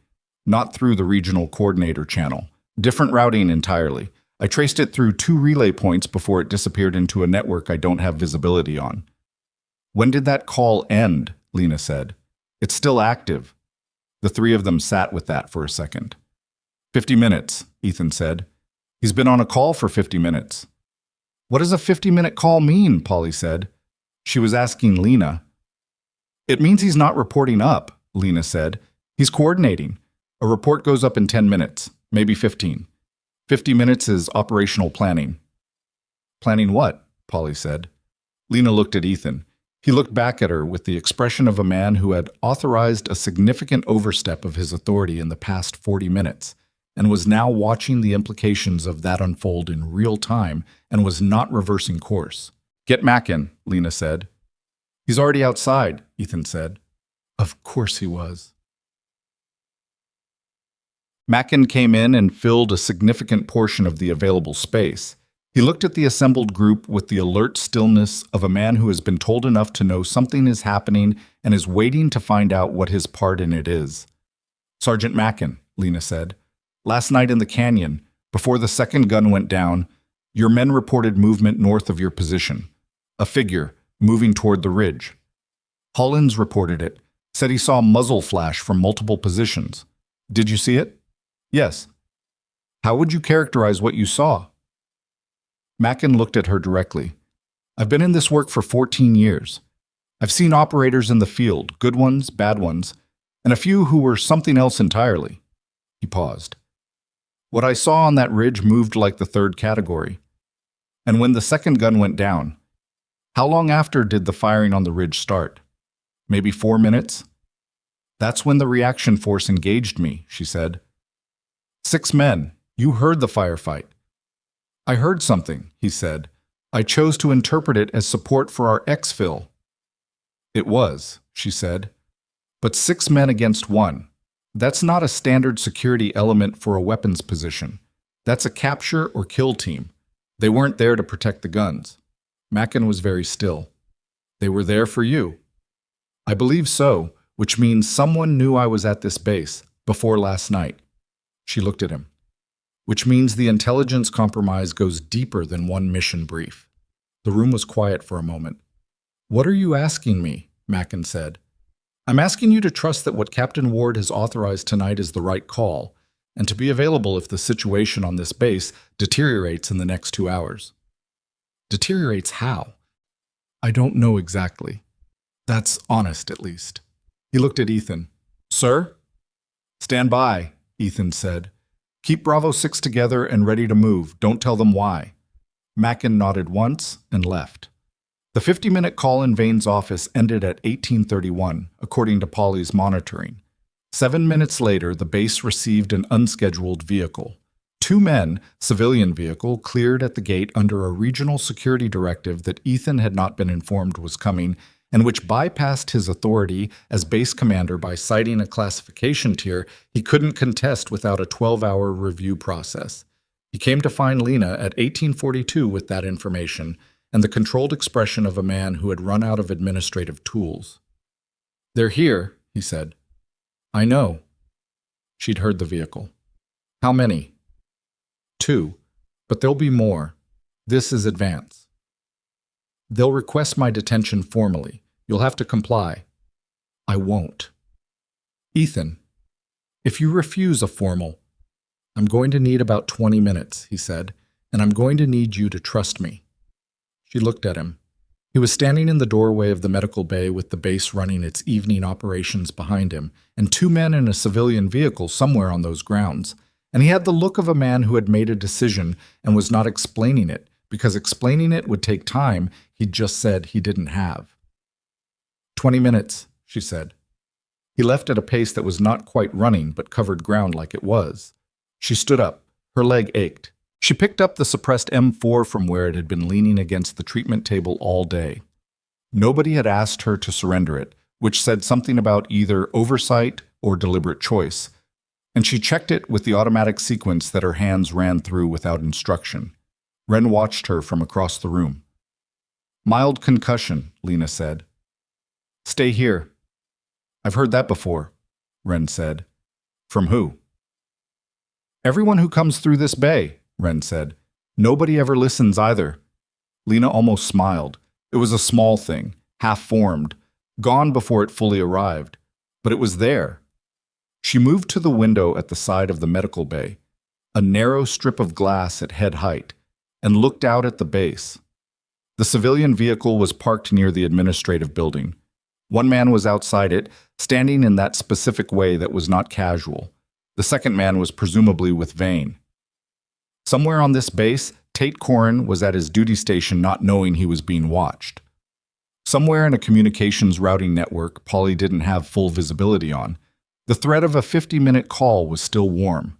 not through the regional coordinator channel. Different routing entirely. I traced it through 2 relay points before it disappeared into a network I don't have visibility on. When did that call end? Lena said. It's still active. The 3 of them sat with that for a second. 50 minutes, Ethan said. He's been on a call for 50 minutes. What does a 50-minute call mean? Polly said. She was asking Lena. It means he's not reporting up, Lena said. He's coordinating. A report goes up in 10 minutes, maybe 15. 50 minutes is operational planning. Planning what? Polly said. Lena looked at Ethan. He looked back at her with the expression of a man who had authorized a significant overstep of his authority in the past 40 minutes and was now watching the implications of that unfold in real time and was not reversing course. Get Mac in, Lena said. He's already outside, Ethan said. Of course he was. Mackin came in and filled a significant portion of the available space. He looked at the assembled group with the alert stillness of a man who has been told enough to know something is happening and is waiting to find out what his part in it is. Sergeant Mackin, Lena said, last night in the canyon, before the second gun went down, your men reported movement north of your position. A figure, moving toward the ridge. Hollins reported it, said he saw a muzzle flash from multiple positions. Did you see it? Yes. How would you characterize what you saw? Mackin looked at her directly. I've been in this work for 14 years. I've seen operators in the field, good ones, bad ones, and a few who were something else entirely. He paused. What I saw on that ridge moved like the third category. And when the second gun went down, how long after did the firing on the ridge start? Maybe 4 minutes? That's when the reaction force engaged me, she said. 6 men. You heard the firefight. I heard something, he said. I chose to interpret it as support for our exfil. It was, she said. But 6 men against 1. That's not a standard security element for a weapons position. That's a capture or kill team. They weren't there to protect the guns. Mackin was very still. They were there for you. I believe so, which means someone knew I was at this base before last night. She looked at him. Which means the intelligence compromise goes deeper than one mission brief. The room was quiet for a moment. What are you asking me? Mackin said. I'm asking you to trust that what Captain Ward has authorized tonight is the right call, and to be available if the situation on this base deteriorates in the next 2 hours. Deteriorates how? I don't know exactly. That's honest, at least. He looked at Ethan. Sir? Stand by, Ethan said. Keep Bravo 6 together and ready to move. Don't tell them why. Mackin nodded once and left. The 50-minute call in Vane's office ended at 18:31, according to Polly's monitoring. 7 minutes later, the base received an unscheduled vehicle. 2 men, civilian vehicle, cleared at the gate under a regional security directive that Ethan had not been informed was coming, and which bypassed his authority as base commander by citing a classification tier he couldn't contest without a 12-hour review process. He came to find Lena at 1842 with that information, and the controlled expression of a man who had run out of administrative tools. They're here, he said. I know. She'd heard the vehicle. How many? 2, but there'll be more. This is advance. They'll request my detention formally. You'll have to comply. I won't. Ethan, if you refuse a formal, I'm going to need about 20 minutes, he said, and I'm going to need you to trust me. She looked at him. He was standing in the doorway of the medical bay with the base running its evening operations behind him, and 2 men in a civilian vehicle somewhere on those grounds. And he had the look of a man who had made a decision and was not explaining it, because explaining it would take time he'd just said he didn't have. 20 minutes, she said. He left at a pace that was not quite running, but covered ground like it was. She stood up. Her leg ached. She picked up the suppressed M4 from where it had been leaning against the treatment table all day. Nobody had asked her to surrender it, which said something about either oversight or deliberate choice, and she checked it with the automatic sequence that her hands ran through without instruction. Wren watched her from across the room. Mild concussion, Lena said. Stay here. I've heard that before, Wren said. From who? Everyone who comes through this bay, Wren said. Nobody ever listens either. Lena almost smiled. It was a small thing, half-formed, gone before it fully arrived. But it was there. She moved to the window at the side of the medical bay, a narrow strip of glass at head height, and looked out at the base. The civilian vehicle was parked near the administrative building. 1 man was outside it, standing in that specific way that was not casual. The second man was presumably with Vane. Somewhere on this base, Tate Corin was at his duty station not knowing he was being watched. Somewhere in a communications routing network Polly didn't have full visibility on, the threat of a 50-minute call was still warm.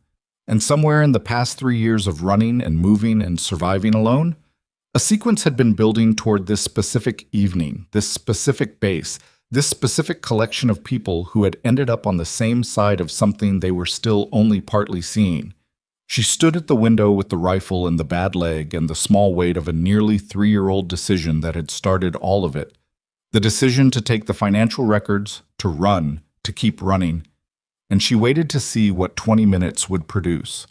And somewhere in the past 3 years of running and moving and surviving alone, a sequence had been building toward this specific evening, this specific base, this specific collection of people who had ended up on the same side of something they were still only partly seeing. She stood at the window with the rifle and the bad leg and the small weight of a nearly 3-year-old decision that had started all of it. The decision to take the financial records, to run, to keep running. And she waited to see what 20 minutes would produce.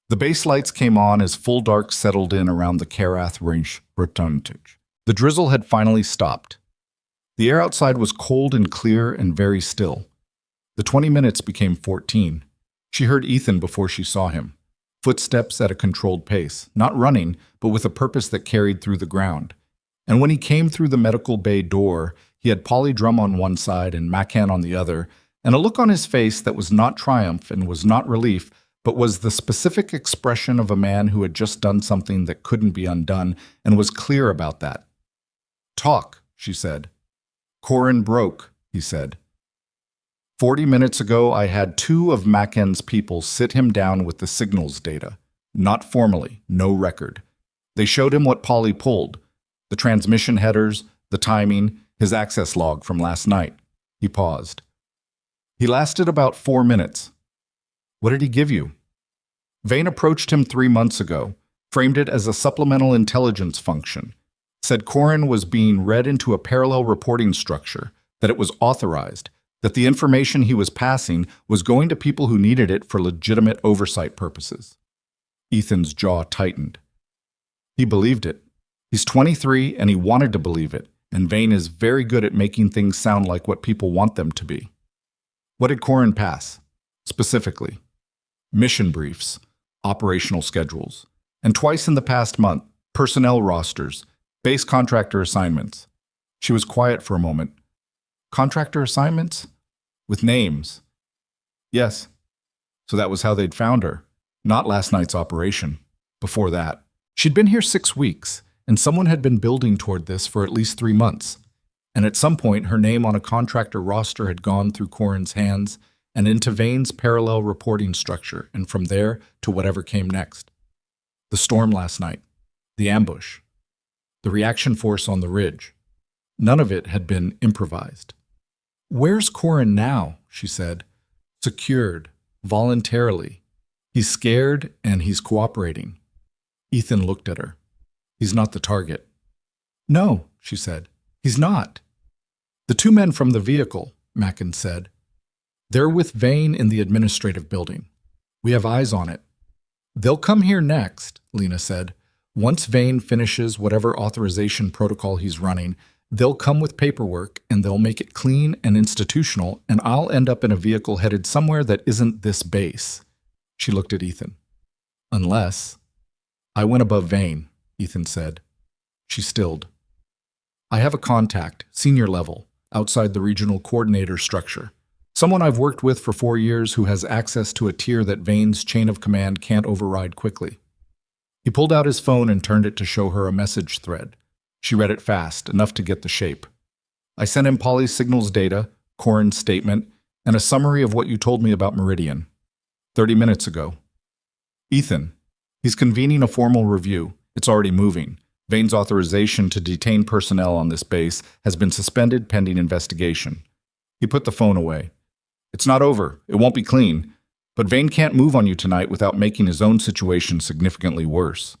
The base lights came on as full dark settled in around the Carath Range Rotuntage. The drizzle had finally stopped. The air outside was cold and clear and very still. The 20 minutes became 14. She heard Ethan before she saw him. Footsteps at a controlled pace, not running, but with a purpose that carried through the ground. And when he came through the medical bay door, he had Polly Drum on one side and Macan on the other, and a look on his face that was not triumph and was not relief, but was the specific expression of a man who had just done something that couldn't be undone and was clear about that. "Talk," she said. "Corin broke," he said. 40 minutes ago, I had 2 of Macan's people sit him down with the signals data. Not formally, no record. They showed him what Polly pulled, the transmission headers, the timing, his access log from last night. He paused. He lasted about 4 minutes. "What did he give you?" Vane approached him 3 months ago, framed it as a supplemental intelligence function, said Corin was being read into a parallel reporting structure, that it was authorized, that the information he was passing was going to people who needed it for legitimate oversight purposes. Ethan's jaw tightened. He believed it. He's 23 and he wanted to believe it, and Vane is very good at making things sound like what people want them to be. What did Corin pass? Specifically, mission briefs, operational schedules, and twice in the past month, personnel rosters, base contractor assignments. She was quiet for a moment. Contractor assignments? With names. Yes. So that was how they'd found her. Not last night's operation. Before that. She'd been here 6 weeks, and someone had been building toward this for at least 3 months. And at some point, her name on a contractor roster had gone through Corin's hands and into Vane's parallel reporting structure, and from there to whatever came next. The storm last night. The ambush. The reaction force on the ridge. None of it had been improvised. "Where's Corin now?" she said. "Secured. Voluntarily. He's scared and he's cooperating." Ethan looked at her. "He's not the target." "No," she said. "He's not." "The 2 men from the vehicle," Macan said. "They're with Vane in the administrative building. We have eyes on it." "They'll come here next," Lena said. "Once Vane finishes whatever authorization protocol he's running, they'll come with paperwork and they'll make it clean and institutional, and I'll end up in a vehicle headed somewhere that isn't this base." She looked at Ethan. "Unless—" "I went above Vane," Ethan said. She stilled. "I have a contact, senior level, outside the regional coordinator structure. Someone I've worked with for 4 years who has access to a tier that Vane's chain of command can't override quickly." He pulled out his phone and turned it to show her a message thread. She read it fast, enough to get the shape. "I sent him Polly's signals data, Corin's statement, and a summary of what you told me about Meridian. 30 minutes ago. Ethan, he's convening a formal review. It's already moving. Vane's authorization to detain personnel on this base has been suspended pending investigation." He put the phone away. "It's not over. It won't be clean. But Vane can't move on you tonight without making his own situation significantly worse."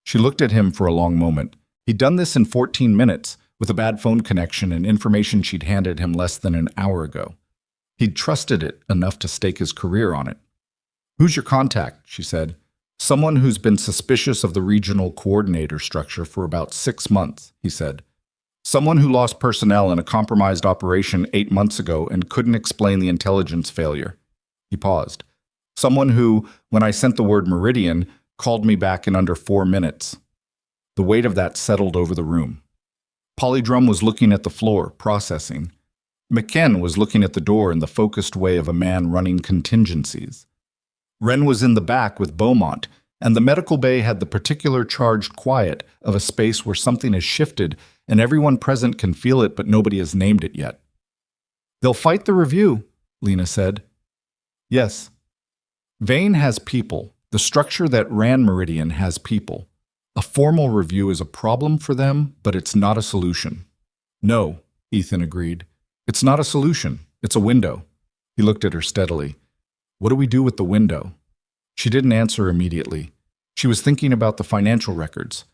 She looked at him for a long moment. He'd done this in 14 minutes, with a bad phone connection and information she'd handed him less than an hour ago. He'd trusted it enough to stake his career on it. "Who's your contact?" she said. "Someone who's been suspicious of the regional coordinator structure for about 6 months, he said. "Someone who lost personnel in a compromised operation 8 months ago and couldn't explain the intelligence failure." He paused. "Someone who, when I sent the word Meridian, called me back in under 4 minutes. The weight of that settled over the room. Polly Drum was looking at the floor, processing. McKen was looking at the door in the focused way of a man running contingencies. Wren was in the back with Beaumont, and the medical bay had the particular charged quiet of a space where something has shifted and everyone present can feel it, but nobody has named it yet. "They'll fight the review," Lena said. "Yes. Vane has people. The structure that ran Meridian has people. A formal review is a problem for them, but it's not a solution." "No," Ethan agreed. "It's not a solution. It's a window." He looked at her steadily. "What do we do with the window?" She didn't answer immediately. She was thinking about the financial records.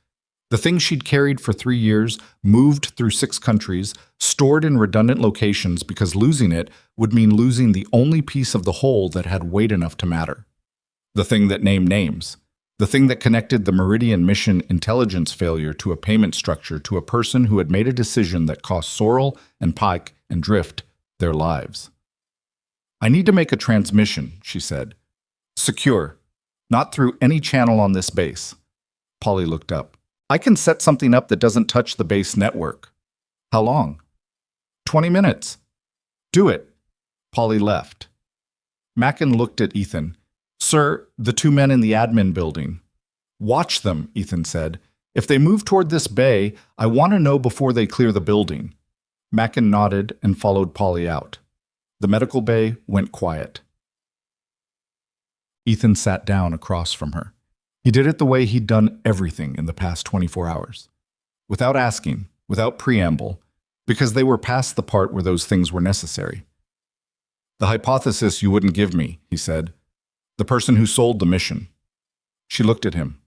The thing she'd carried for 3 years, moved through 6 countries, stored in redundant locations because losing it would mean losing the only piece of the whole that had weight enough to matter. The thing that named names. The The thing that connected the Meridian mission intelligence failure to a payment structure to a person who had made a decision that cost Sorrel and Pike and Drift their lives. I need to make a transmission, she said. Secure. Not through any channel on this base. Polly looked up. I can set something up that doesn't touch the base network. How long? 20 minutes. Do it. Polly left. Mackin looked at Ethan. Sir, the two men in the admin building. Watch them, Ethan said. If they move toward this bay, I want to know before they clear the building. Mackin nodded and followed Polly out. The medical bay went quiet. Ethan sat down across from her. He did it the way he'd done everything in the past 24 hours. Without asking, without preamble, because they were past the part where those things were necessary. The hypothesis you wouldn't give me, he said. The person who sold the mission. She looked at him.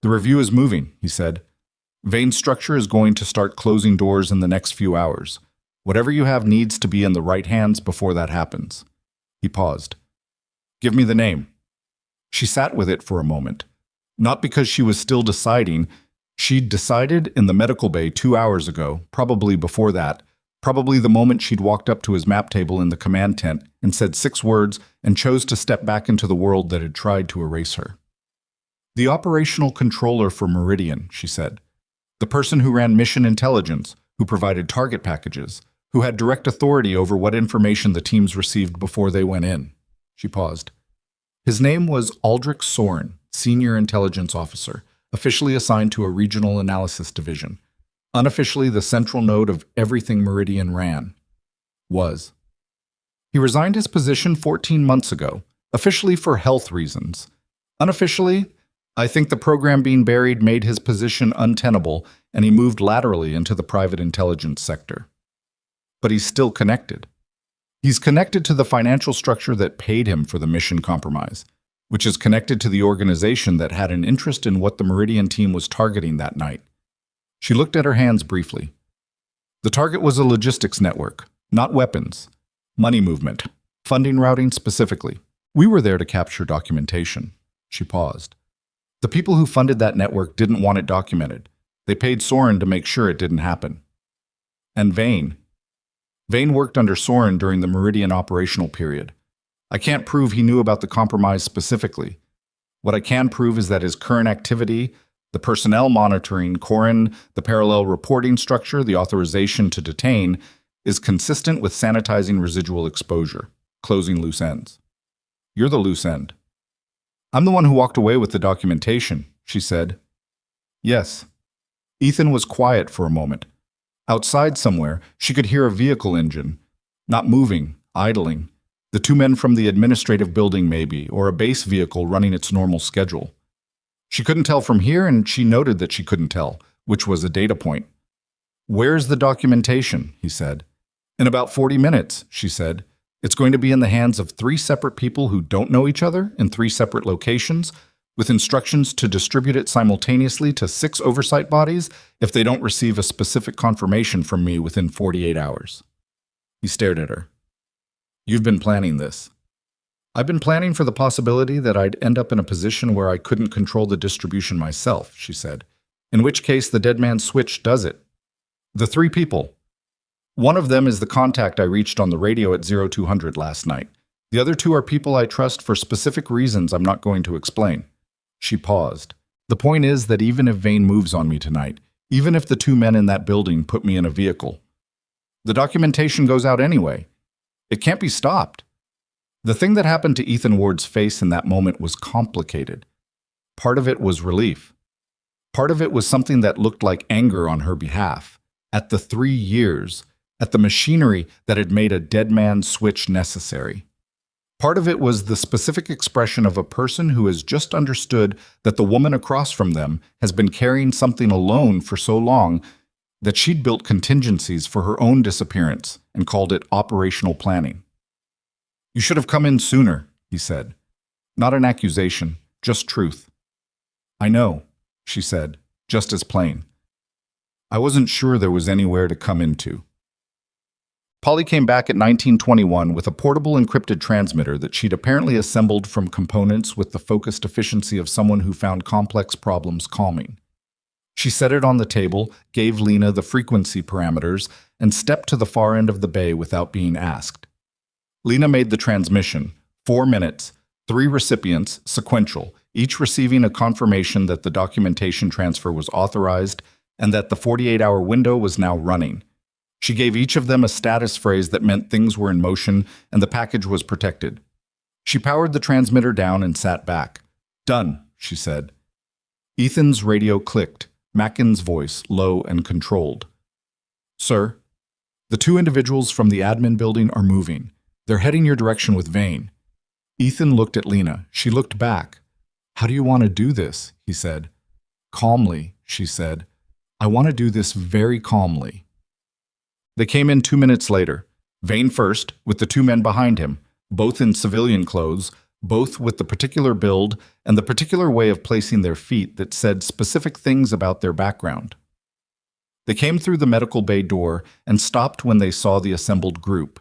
The review is moving, he said. Vane's structure is going to start closing doors in the next few hours. Whatever you have needs to be in the right hands before that happens. He paused. Give me the name. She sat with it for a moment. Not because she was still deciding. She'd decided in the medical bay 2 hours ago, probably before that, probably the moment she'd walked up to his map table in the command tent and said 6 words and chose to step back into the world that had tried to erase her. The operational controller for Meridian, she said. The person who ran mission intelligence, who provided target packages, who had direct authority over what information the teams received before they went in. She paused. His name was Aldrich Soren, Senior Intelligence Officer, officially assigned to a regional analysis division. Unofficially the central node of everything Meridian ran. Was. He resigned his position 14 months ago, officially for health reasons. Unofficially, I think the program being buried made his position untenable, and he moved laterally into the private intelligence sector. But he's still connected. He's connected to the financial structure that paid him for the mission compromise, which is connected to the organization that had an interest in what the Meridian team was targeting that night. She looked at her hands briefly. The target was a logistics network, not weapons. Money movement, funding routing specifically. We were there to capture documentation. She paused. The people who funded that network didn't want it documented. They paid Soren to make sure it didn't happen. And Vane. Vane worked under Soren during the Meridian operational period. I can't prove he knew about the compromise specifically. What I can prove is that his current activity, the personnel monitoring, Corin, the parallel reporting structure, the authorization to detain, is consistent with sanitizing residual exposure, closing loose ends. You're the loose end. I'm the one who walked away with the documentation, she said. Yes. Ethan was quiet for a moment. Outside somewhere, she could hear a vehicle engine, not moving, idling. The 2 men from the administrative building maybe, or a base vehicle running its normal schedule. She couldn't tell from here, and she noted that she couldn't tell, which was a data point. Where's the documentation? He said. In about 40 minutes, she said. It's going to be in the hands of 3 separate people who don't know each other in 3 separate locations, with instructions to distribute it simultaneously to 6 oversight bodies if they don't receive a specific confirmation from me within 48 hours. He stared at her. You've been planning this. I've been planning for the possibility that I'd end up in a position where I couldn't control the distribution myself, she said, in which case the dead man switch does it. The 3 people. One of them is the contact I reached on the radio at 0200 last night. The other 2 are people I trust for specific reasons I'm not going to explain. She paused. The point is that even if Vane moves on me tonight, even if the 2 men in that building put me in a vehicle, the documentation goes out anyway. It can't be stopped. The thing that happened to Ethan Ward's face in that moment was complicated. Part of it was relief. Part of it was something that looked like anger on her behalf, at the 3 years, at the machinery that had made a dead man switch necessary. Part of it was the specific expression of a person who has just understood that the woman across from them has been carrying something alone for so long that she'd built contingencies for her own disappearance and called it operational planning. You should have come in sooner, he said. Not an accusation, just truth. I know, she said, just as plain. I wasn't sure there was anywhere to come into. Polly came back at 1921 with a portable encrypted transmitter that she'd apparently assembled from components with the focused efficiency of someone who found complex problems calming. She set it on the table, gave Lena the frequency parameters, and stepped to the far end of the bay without being asked. Lena made the transmission, 4 minutes, 3 recipients, sequential, each receiving a confirmation that the documentation transfer was authorized and that the 48-hour window was now running. She gave each of them a status phrase that meant things were in motion and the package was protected. She powered the transmitter down and sat back. "Done," she said. Ethan's radio clicked, Macken's voice low and controlled. "Sir, the 2 individuals from the admin building are moving. They're heading your direction with Vane." Ethan looked at Lena. She looked back. "How do you want to do this?" he said. "Calmly," she said. "I want to do this very calmly." They came in 2 minutes later. Vane first, with the 2 men behind him, both in civilian clothes, both with the particular build and the particular way of placing their feet that said specific things about their background. They came through the medical bay door and stopped when they saw the assembled group.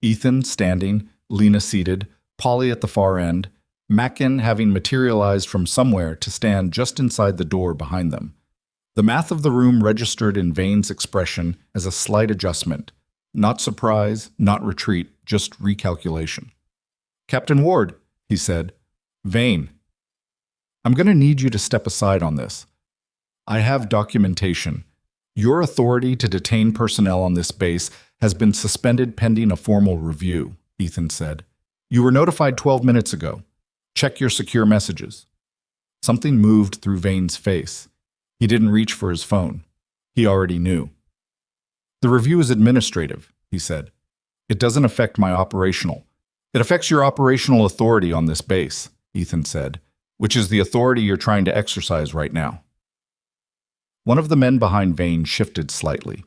Ethan standing, Lena seated, Polly at the far end, Macken having materialized from somewhere to stand just inside the door behind them. The math of the room registered in Vane's expression as a slight adjustment. Not surprise, not retreat, just recalculation. "Captain Ward," he said. "Vane, I'm going to need you to step aside on this. I have documentation. Your authority to detain personnel on this base has been suspended pending a formal review," Ethan said. "You were notified 12 minutes ago. Check your secure messages." Something moved through Vane's face. He didn't reach for his phone. He already knew. "The review is administrative," he said. "It doesn't affect my operational. It affects your operational authority on this base," Ethan said, "which is the authority you're trying to exercise right now." One of the men behind Vane shifted slightly.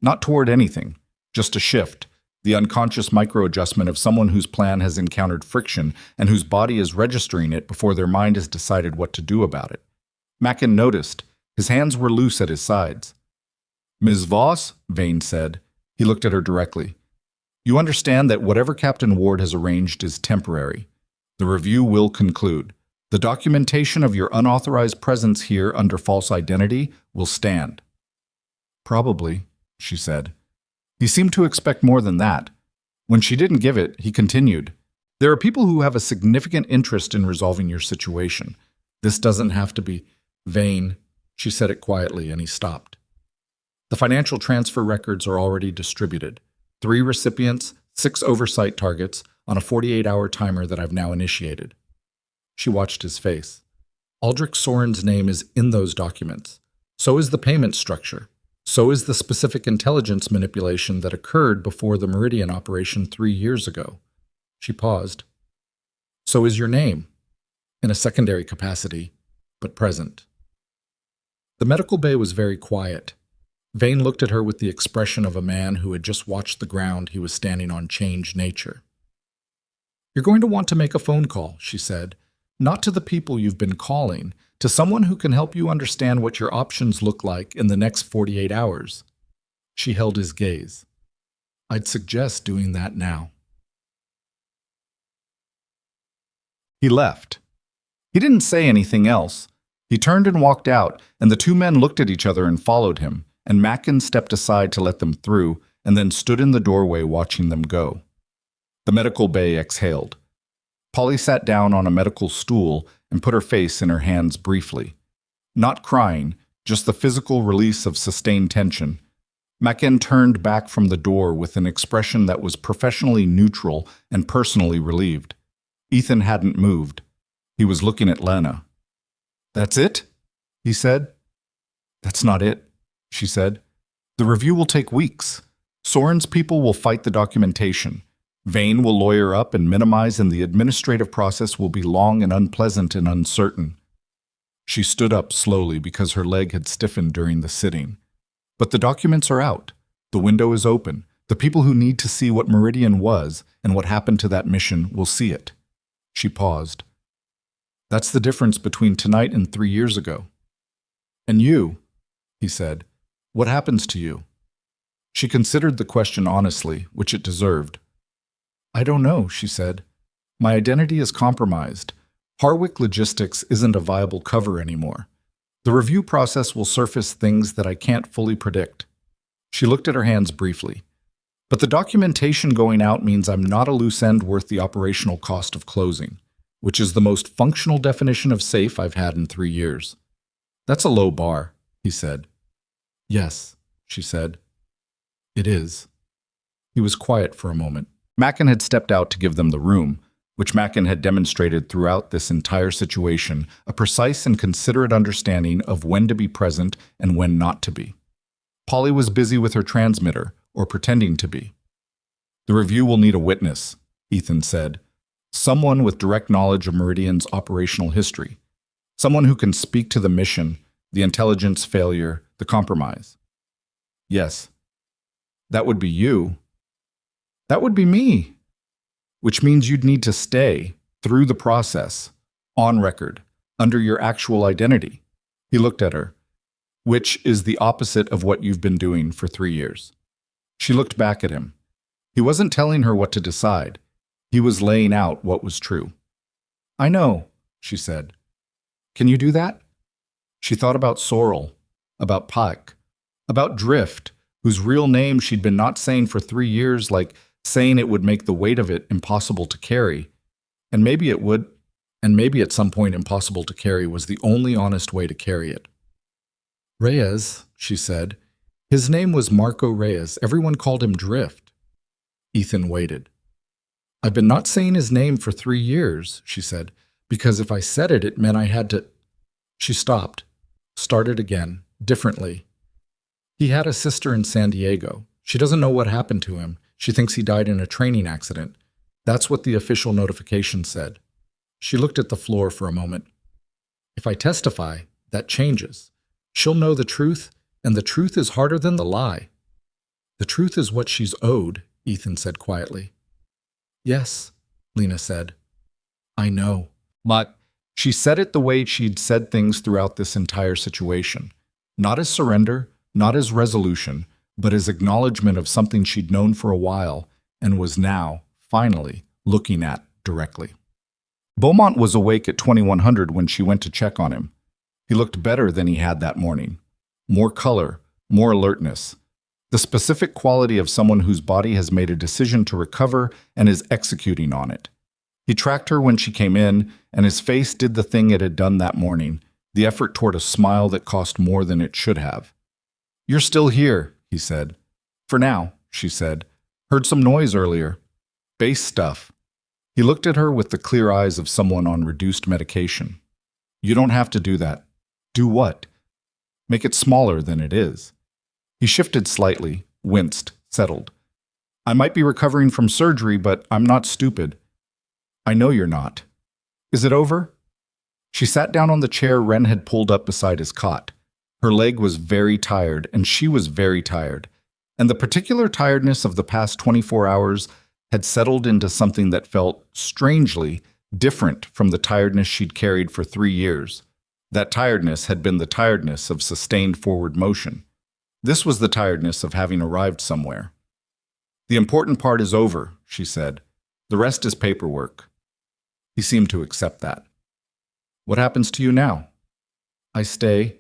Not toward anything, just a shift, the unconscious micro-adjustment of someone whose plan has encountered friction and whose body is registering it before their mind has decided what to do about it. Macken noticed. His hands were loose at his sides. "Ms. Voss," Vane said. He looked at her directly. "You understand that whatever Captain Ward has arranged is temporary. The review will conclude. The documentation of your unauthorized presence here under false identity will stand." "Probably," she said. He seemed to expect more than that. When she didn't give it, he continued. "There are people who have a significant interest in resolving your situation. This doesn't have to be Vane." She said it quietly, and he stopped. "The financial transfer records are already distributed. 3 recipients, 6 oversight targets, on a 48-hour timer that I've now initiated." She watched his face. "Aldrich Soren's name is in those documents. So is the payment structure. So is the specific intelligence manipulation that occurred before the Meridian operation 3 years ago." She paused. "So is your name, in a secondary capacity, but present." The medical bay was very quiet. Vane looked at her with the expression of a man who had just watched the ground he was standing on change nature. "You're going to want to make a phone call," she said. "Not to the people you've been calling, to someone who can help you understand what your options look like in the next 48 hours. She held his gaze. "I'd suggest doing that now." He left. He didn't say anything else. He turned and walked out, and the 2 men looked at each other and followed him, and Macken stepped aside to let them through, and then stood in the doorway watching them go. The medical bay exhaled. Polly sat down on a medical stool and put her face in her hands briefly. Not crying, just the physical release of sustained tension. Macken turned back from the door with an expression that was professionally neutral and personally relieved. Ethan hadn't moved. He was looking at Lena. "That's it?" he said. "That's not it," she said. "The review will take weeks. Soren's people will fight the documentation. Vane will lawyer up and minimize, and the administrative process will be long and unpleasant and uncertain." She stood up slowly because her leg had stiffened during the sitting. "But the documents are out. The window is open. The people who need to see what Meridian was and what happened to that mission will see it." She paused. "That's the difference between tonight and 3 years ago." "And you," he said, "what happens to you?" She considered the question honestly, which it deserved. I don't know, she said. My identity is compromised. Harwick Logistics isn't a viable cover anymore. The review process will surface things that I can't fully predict. She looked at her hands briefly. But the documentation going out means I'm not a loose end worth the operational cost of closing, which is the most functional definition of safe I've had in 3 years. That's a low bar, he said. Yes, she said. It is. He was quiet for a moment. Mackin had stepped out to give them the room, which Mackin had demonstrated throughout this entire situation, a precise and considerate understanding of when to be present and when not to be. Polly was busy with her transmitter, or pretending to be. The review will need a witness, Ethan said. Someone with direct knowledge of Meridian's operational history. Someone who can speak to the mission, the intelligence failure, the compromise. Yes. That would be you. That would be me. Which means you'd need to stay, through the process, on record, under your actual identity. He looked at her. Which is the opposite of what you've been doing for 3 years. She looked back at him. He wasn't telling her what to decide. He was laying out what was true. I know, she said. Can you do that? She thought about Sorrel, about Pike, about Drift, whose real name she'd been not saying for 3 years, like saying it would make the weight of it impossible to carry. And maybe it would, and maybe at some point impossible to carry was the only honest way to carry it. Reyes, she said. His name was Marco Reyes. Everyone called him Drift. Ethan waited. I've been not saying his name for 3 years, she said, because if I said it, it meant I had to... She stopped, started again, differently. He had a sister in San Diego. She doesn't know what happened to him. She thinks he died in a training accident. That's what the official notification said. She looked at the floor for a moment. If I testify, that changes. She'll know the truth, and the truth is harder than the lie. The truth is what she's owed, Ethan said quietly. Yes, Lena said. I know. But she said it the way she'd said things throughout this entire situation. Not as surrender, not as resolution, but as acknowledgement of something she'd known for a while and was now, finally, looking at directly. Beaumont was awake at 2100 when she went to check on him. He looked better than he had that morning. More color, more alertness. The specific quality of someone whose body has made a decision to recover and is executing on it. He tracked her when she came in, and his face did the thing it had done that morning, the effort toward a smile that cost more than it should have. You're still here, he said. For now, she said. Heard some noise earlier. Base stuff. He looked at her with the clear eyes of someone on reduced medication. You don't have to do that. Do what? Make it smaller than it is. He shifted slightly, winced, settled. I might be recovering from surgery, but I'm not stupid. I know you're not. Is it over? She sat down on the chair Ren had pulled up beside his cot. Her leg was very tired, and she was very tired. And the particular tiredness of the past 24 hours had settled into something that felt, strangely, different from the tiredness she'd carried for 3 years. That tiredness had been the tiredness of sustained forward motion. This was the tiredness of having arrived somewhere. The important part is over, she said. The rest is paperwork. He seemed to accept that. What happens to you now? I stay.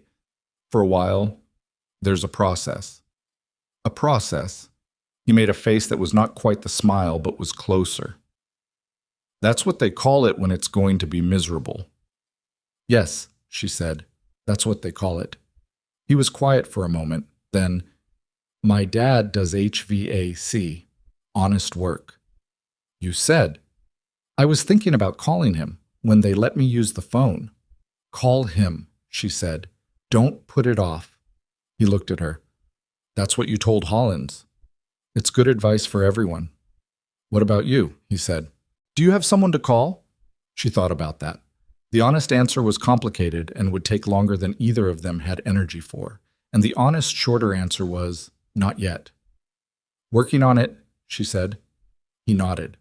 For a while. There's a process. A process. He made a face that was not quite the smile, but was closer. That's what they call it when it's going to be miserable. Yes, she said. That's what they call it. He was quiet for a moment. Then, my dad does HVAC. Honest work. You said. I was thinking about calling him when they let me use the phone. Call him, she said. Don't put it off. He looked at her. That's what you told Hollins. It's good advice for everyone. What about you? He said. Do you have someone to call? She thought about that. The honest answer was complicated and would take longer than either of them had energy for. And the honest, shorter answer was, not yet. Working on it, she said. He nodded.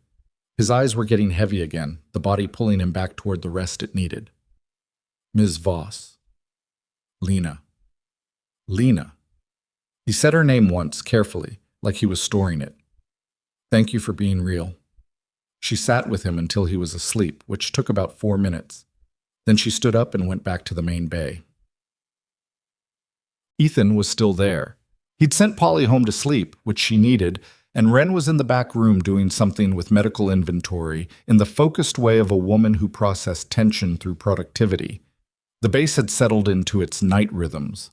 His eyes were getting heavy again, the body pulling him back toward the rest it needed. Ms. Voss. Lena. Lena. He said her name once, carefully, like he was storing it. Thank you for being real. She sat with him until he was asleep, which took about 4 minutes. Then she stood up and went back to the main bay. Ethan was still there. He'd sent Polly home to sleep, which she needed, and Wren was in the back room doing something with medical inventory in the focused way of a woman who processed tension through productivity. The base had settled into its night rhythms.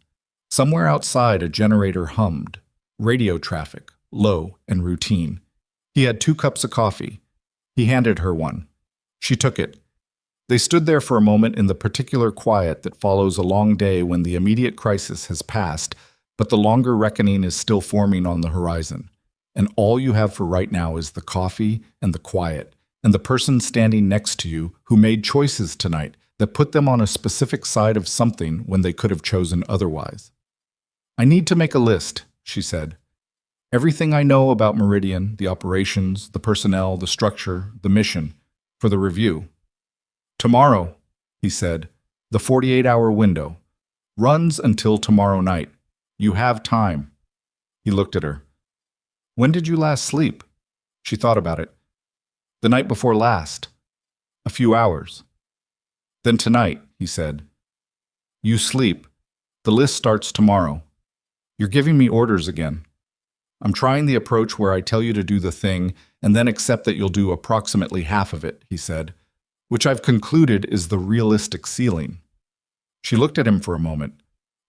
Somewhere outside, a generator hummed. Radio traffic, low and routine. He had 2 cups of coffee. He handed her one. She took it. They stood there for a moment in the particular quiet that follows a long day when the immediate crisis has passed, but the longer reckoning is still forming on the horizon. And all you have for right now is the coffee and the quiet, and the person standing next to you who made choices tonight that put them on a specific side of something when they could have chosen otherwise. I need to make a list, she said. Everything I know about Meridian, the operations, the personnel, the structure, the mission, for the review. Tomorrow, he said, the 48-hour window, runs until tomorrow night. You have time. He looked at her. When did you last sleep? She thought about it. The night before last. A few hours. Then tonight, he said. You sleep. The list starts tomorrow. You're giving me orders again. I'm trying the approach where I tell you to do the thing and then accept that you'll do approximately half of it, he said, which I've concluded is the realistic ceiling. She looked at him for a moment.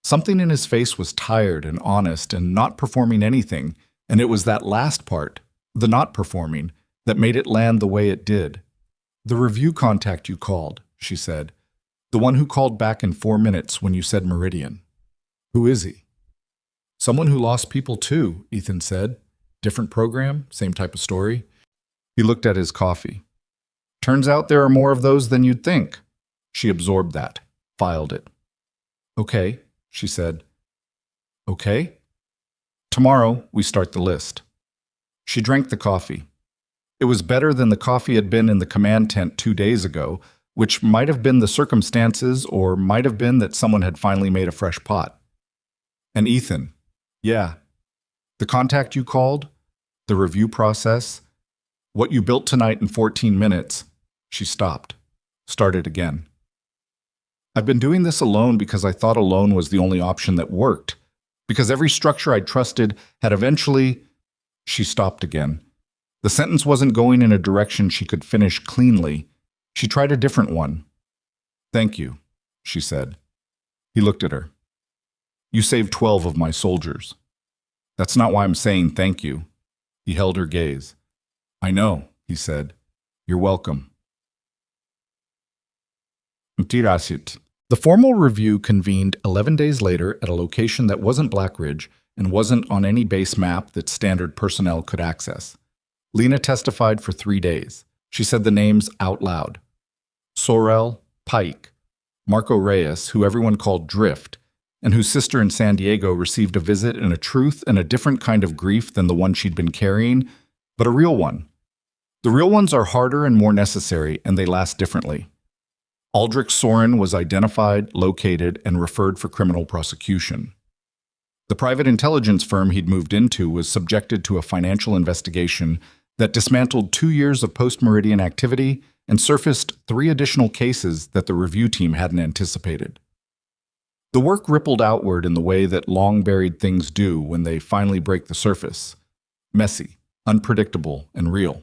Something in his face was tired and honest and not performing anything, and it was that last part, the not performing, that made it land the way it did. The review contact you called, she said. The one who called back in 4 minutes when you said Meridian. Who is he? Someone who lost people too, Ethan said. Different program, same type of story. He looked at his coffee. Turns out there are more of those than you'd think. She absorbed that, filed it. Okay, she said. Okay? Tomorrow, we start the list. She drank the coffee. It was better than the coffee had been in the command tent 2 days ago, which might have been the circumstances or might have been that someone had finally made a fresh pot. And Ethan, yeah. The contact you called, the review process, what you built tonight in 14 minutes. She stopped, started again. I've been doing this alone because I thought alone was the only option that worked, because every structure I trusted had eventually... She stopped again. The sentence wasn't going in a direction she could finish cleanly. She tried a different one. Thank you, she said. He looked at her. You saved 12 of my soldiers. That's not why I'm saying thank you. He held her gaze. I know, he said. You're welcome. The formal review convened 11 days later at a location that wasn't Black Ridge and wasn't on any base map that standard personnel could access. Lena testified for 3 days. She said the names out loud. Sorel, Pike, Marco Reyes, who everyone called Drift, and whose sister in San Diego received a visit and a truth and a different kind of grief than the one she'd been carrying, but a real one. The real ones are harder and more necessary, and they last differently. Aldrich Soren was identified, located, and referred for criminal prosecution. The private intelligence firm he'd moved into was subjected to a financial investigation that dismantled 2 years of post-Meridian activity and surfaced 3 additional cases that the review team hadn't anticipated. The work rippled outward in the way that long-buried things do when they finally break the surface. Messy, unpredictable, and real.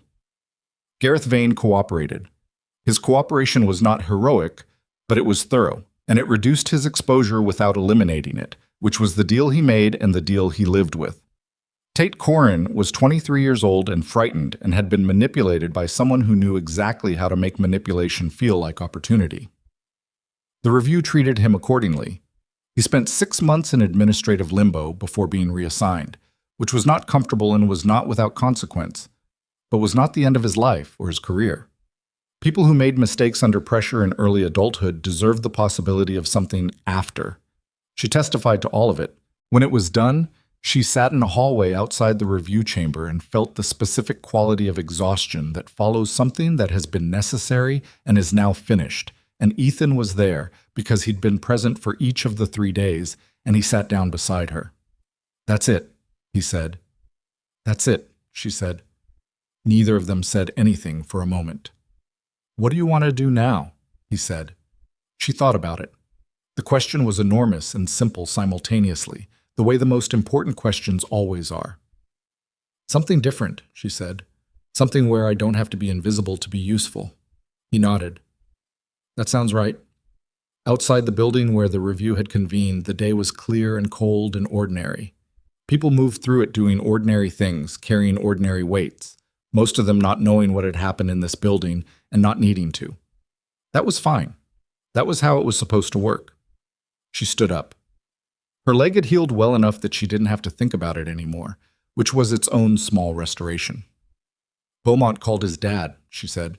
Gareth Vane cooperated. His cooperation was not heroic, but it was thorough, and it reduced his exposure without eliminating it, which was the deal he made and the deal he lived with. Tate Corin was 23 years old and frightened and had been manipulated by someone who knew exactly how to make manipulation feel like opportunity. The review treated him accordingly. He spent 6 months in administrative limbo before being reassigned, which was not comfortable and was not without consequence, but was not the end of his life or his career. People who made mistakes under pressure in early adulthood deserved the possibility of something after. She testified to all of it. When it was done, she sat in a hallway outside the review chamber and felt the specific quality of exhaustion that follows something that has been necessary and is now finished. And Ethan was there because he'd been present for each of the 3 days, and he sat down beside her. That's it, he said. That's it, she said. Neither of them said anything for a moment. What do you want to do now? He said. She thought about it. The question was enormous and simple simultaneously, the way the most important questions always are. Something different, she said. Something where I don't have to be invisible to be useful. He nodded. That sounds right. Outside the building where the review had convened, the day was clear and cold and ordinary. People moved through it doing ordinary things, carrying ordinary weights, most of them not knowing what had happened in this building and not needing to. That was fine. That was how it was supposed to work. She stood up. Her leg had healed well enough that she didn't have to think about it anymore, which was its own small restoration. Beaumont called his dad, she said.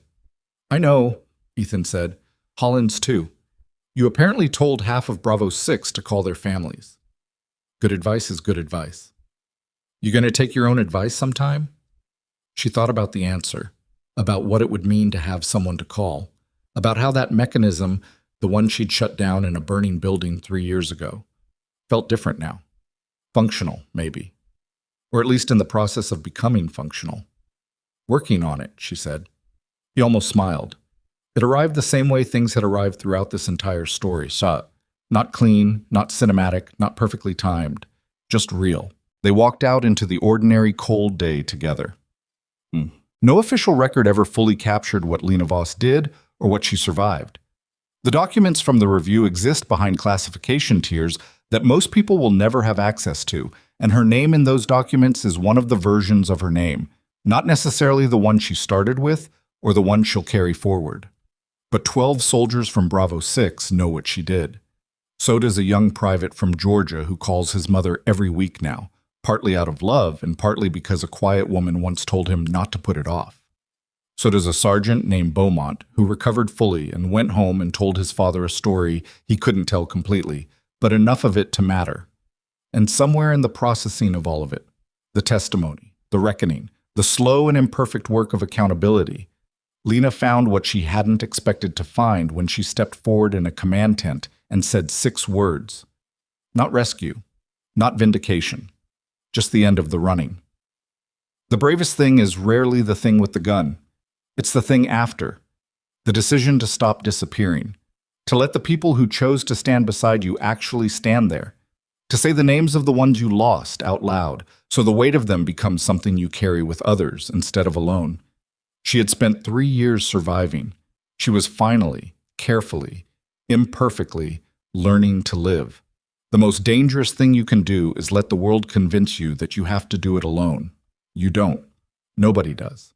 I know, Ethan said. Hollins too. You apparently told half of Bravo 6 to call their families. Good advice is good advice. You going to take your own advice sometime? She thought about the answer, about what it would mean to have someone to call, about how that mechanism, the one she'd shut down in a burning building 3 years ago, felt different now. Functional, maybe. Or at least in the process of becoming functional. Working on it, she said. He almost smiled. It arrived the same way things had arrived throughout this entire story, not clean, not cinematic, not perfectly timed, just real. They walked out into the ordinary cold day together. No official record ever fully captured what Lena Voss did or what she survived. The documents from the review exist behind classification tiers that most people will never have access to, and her name in those documents is one of the versions of her name, not necessarily the one she started with or the one she'll carry forward. But 12 soldiers from Bravo 6 know what she did. So does a young private from Georgia who calls his mother every week now, partly out of love and partly because a quiet woman once told him not to put it off. So does a sergeant named Beaumont who recovered fully and went home and told his father a story he couldn't tell completely, but enough of it to matter. And somewhere in the processing of all of it, the testimony, the reckoning, the slow and imperfect work of accountability, Lena found what she hadn't expected to find when she stepped forward in a command tent and said 6 words. Not rescue, not vindication, just the end of the running. The bravest thing is rarely the thing with the gun. It's the thing after, the decision to stop disappearing, to let the people who chose to stand beside you actually stand there, to say the names of the ones you lost out loud, so the weight of them becomes something you carry with others instead of alone. She had spent 3 years surviving. She was finally, carefully, imperfectly learning to live. The most dangerous thing you can do is let the world convince you that you have to do it alone. You don't. Nobody does.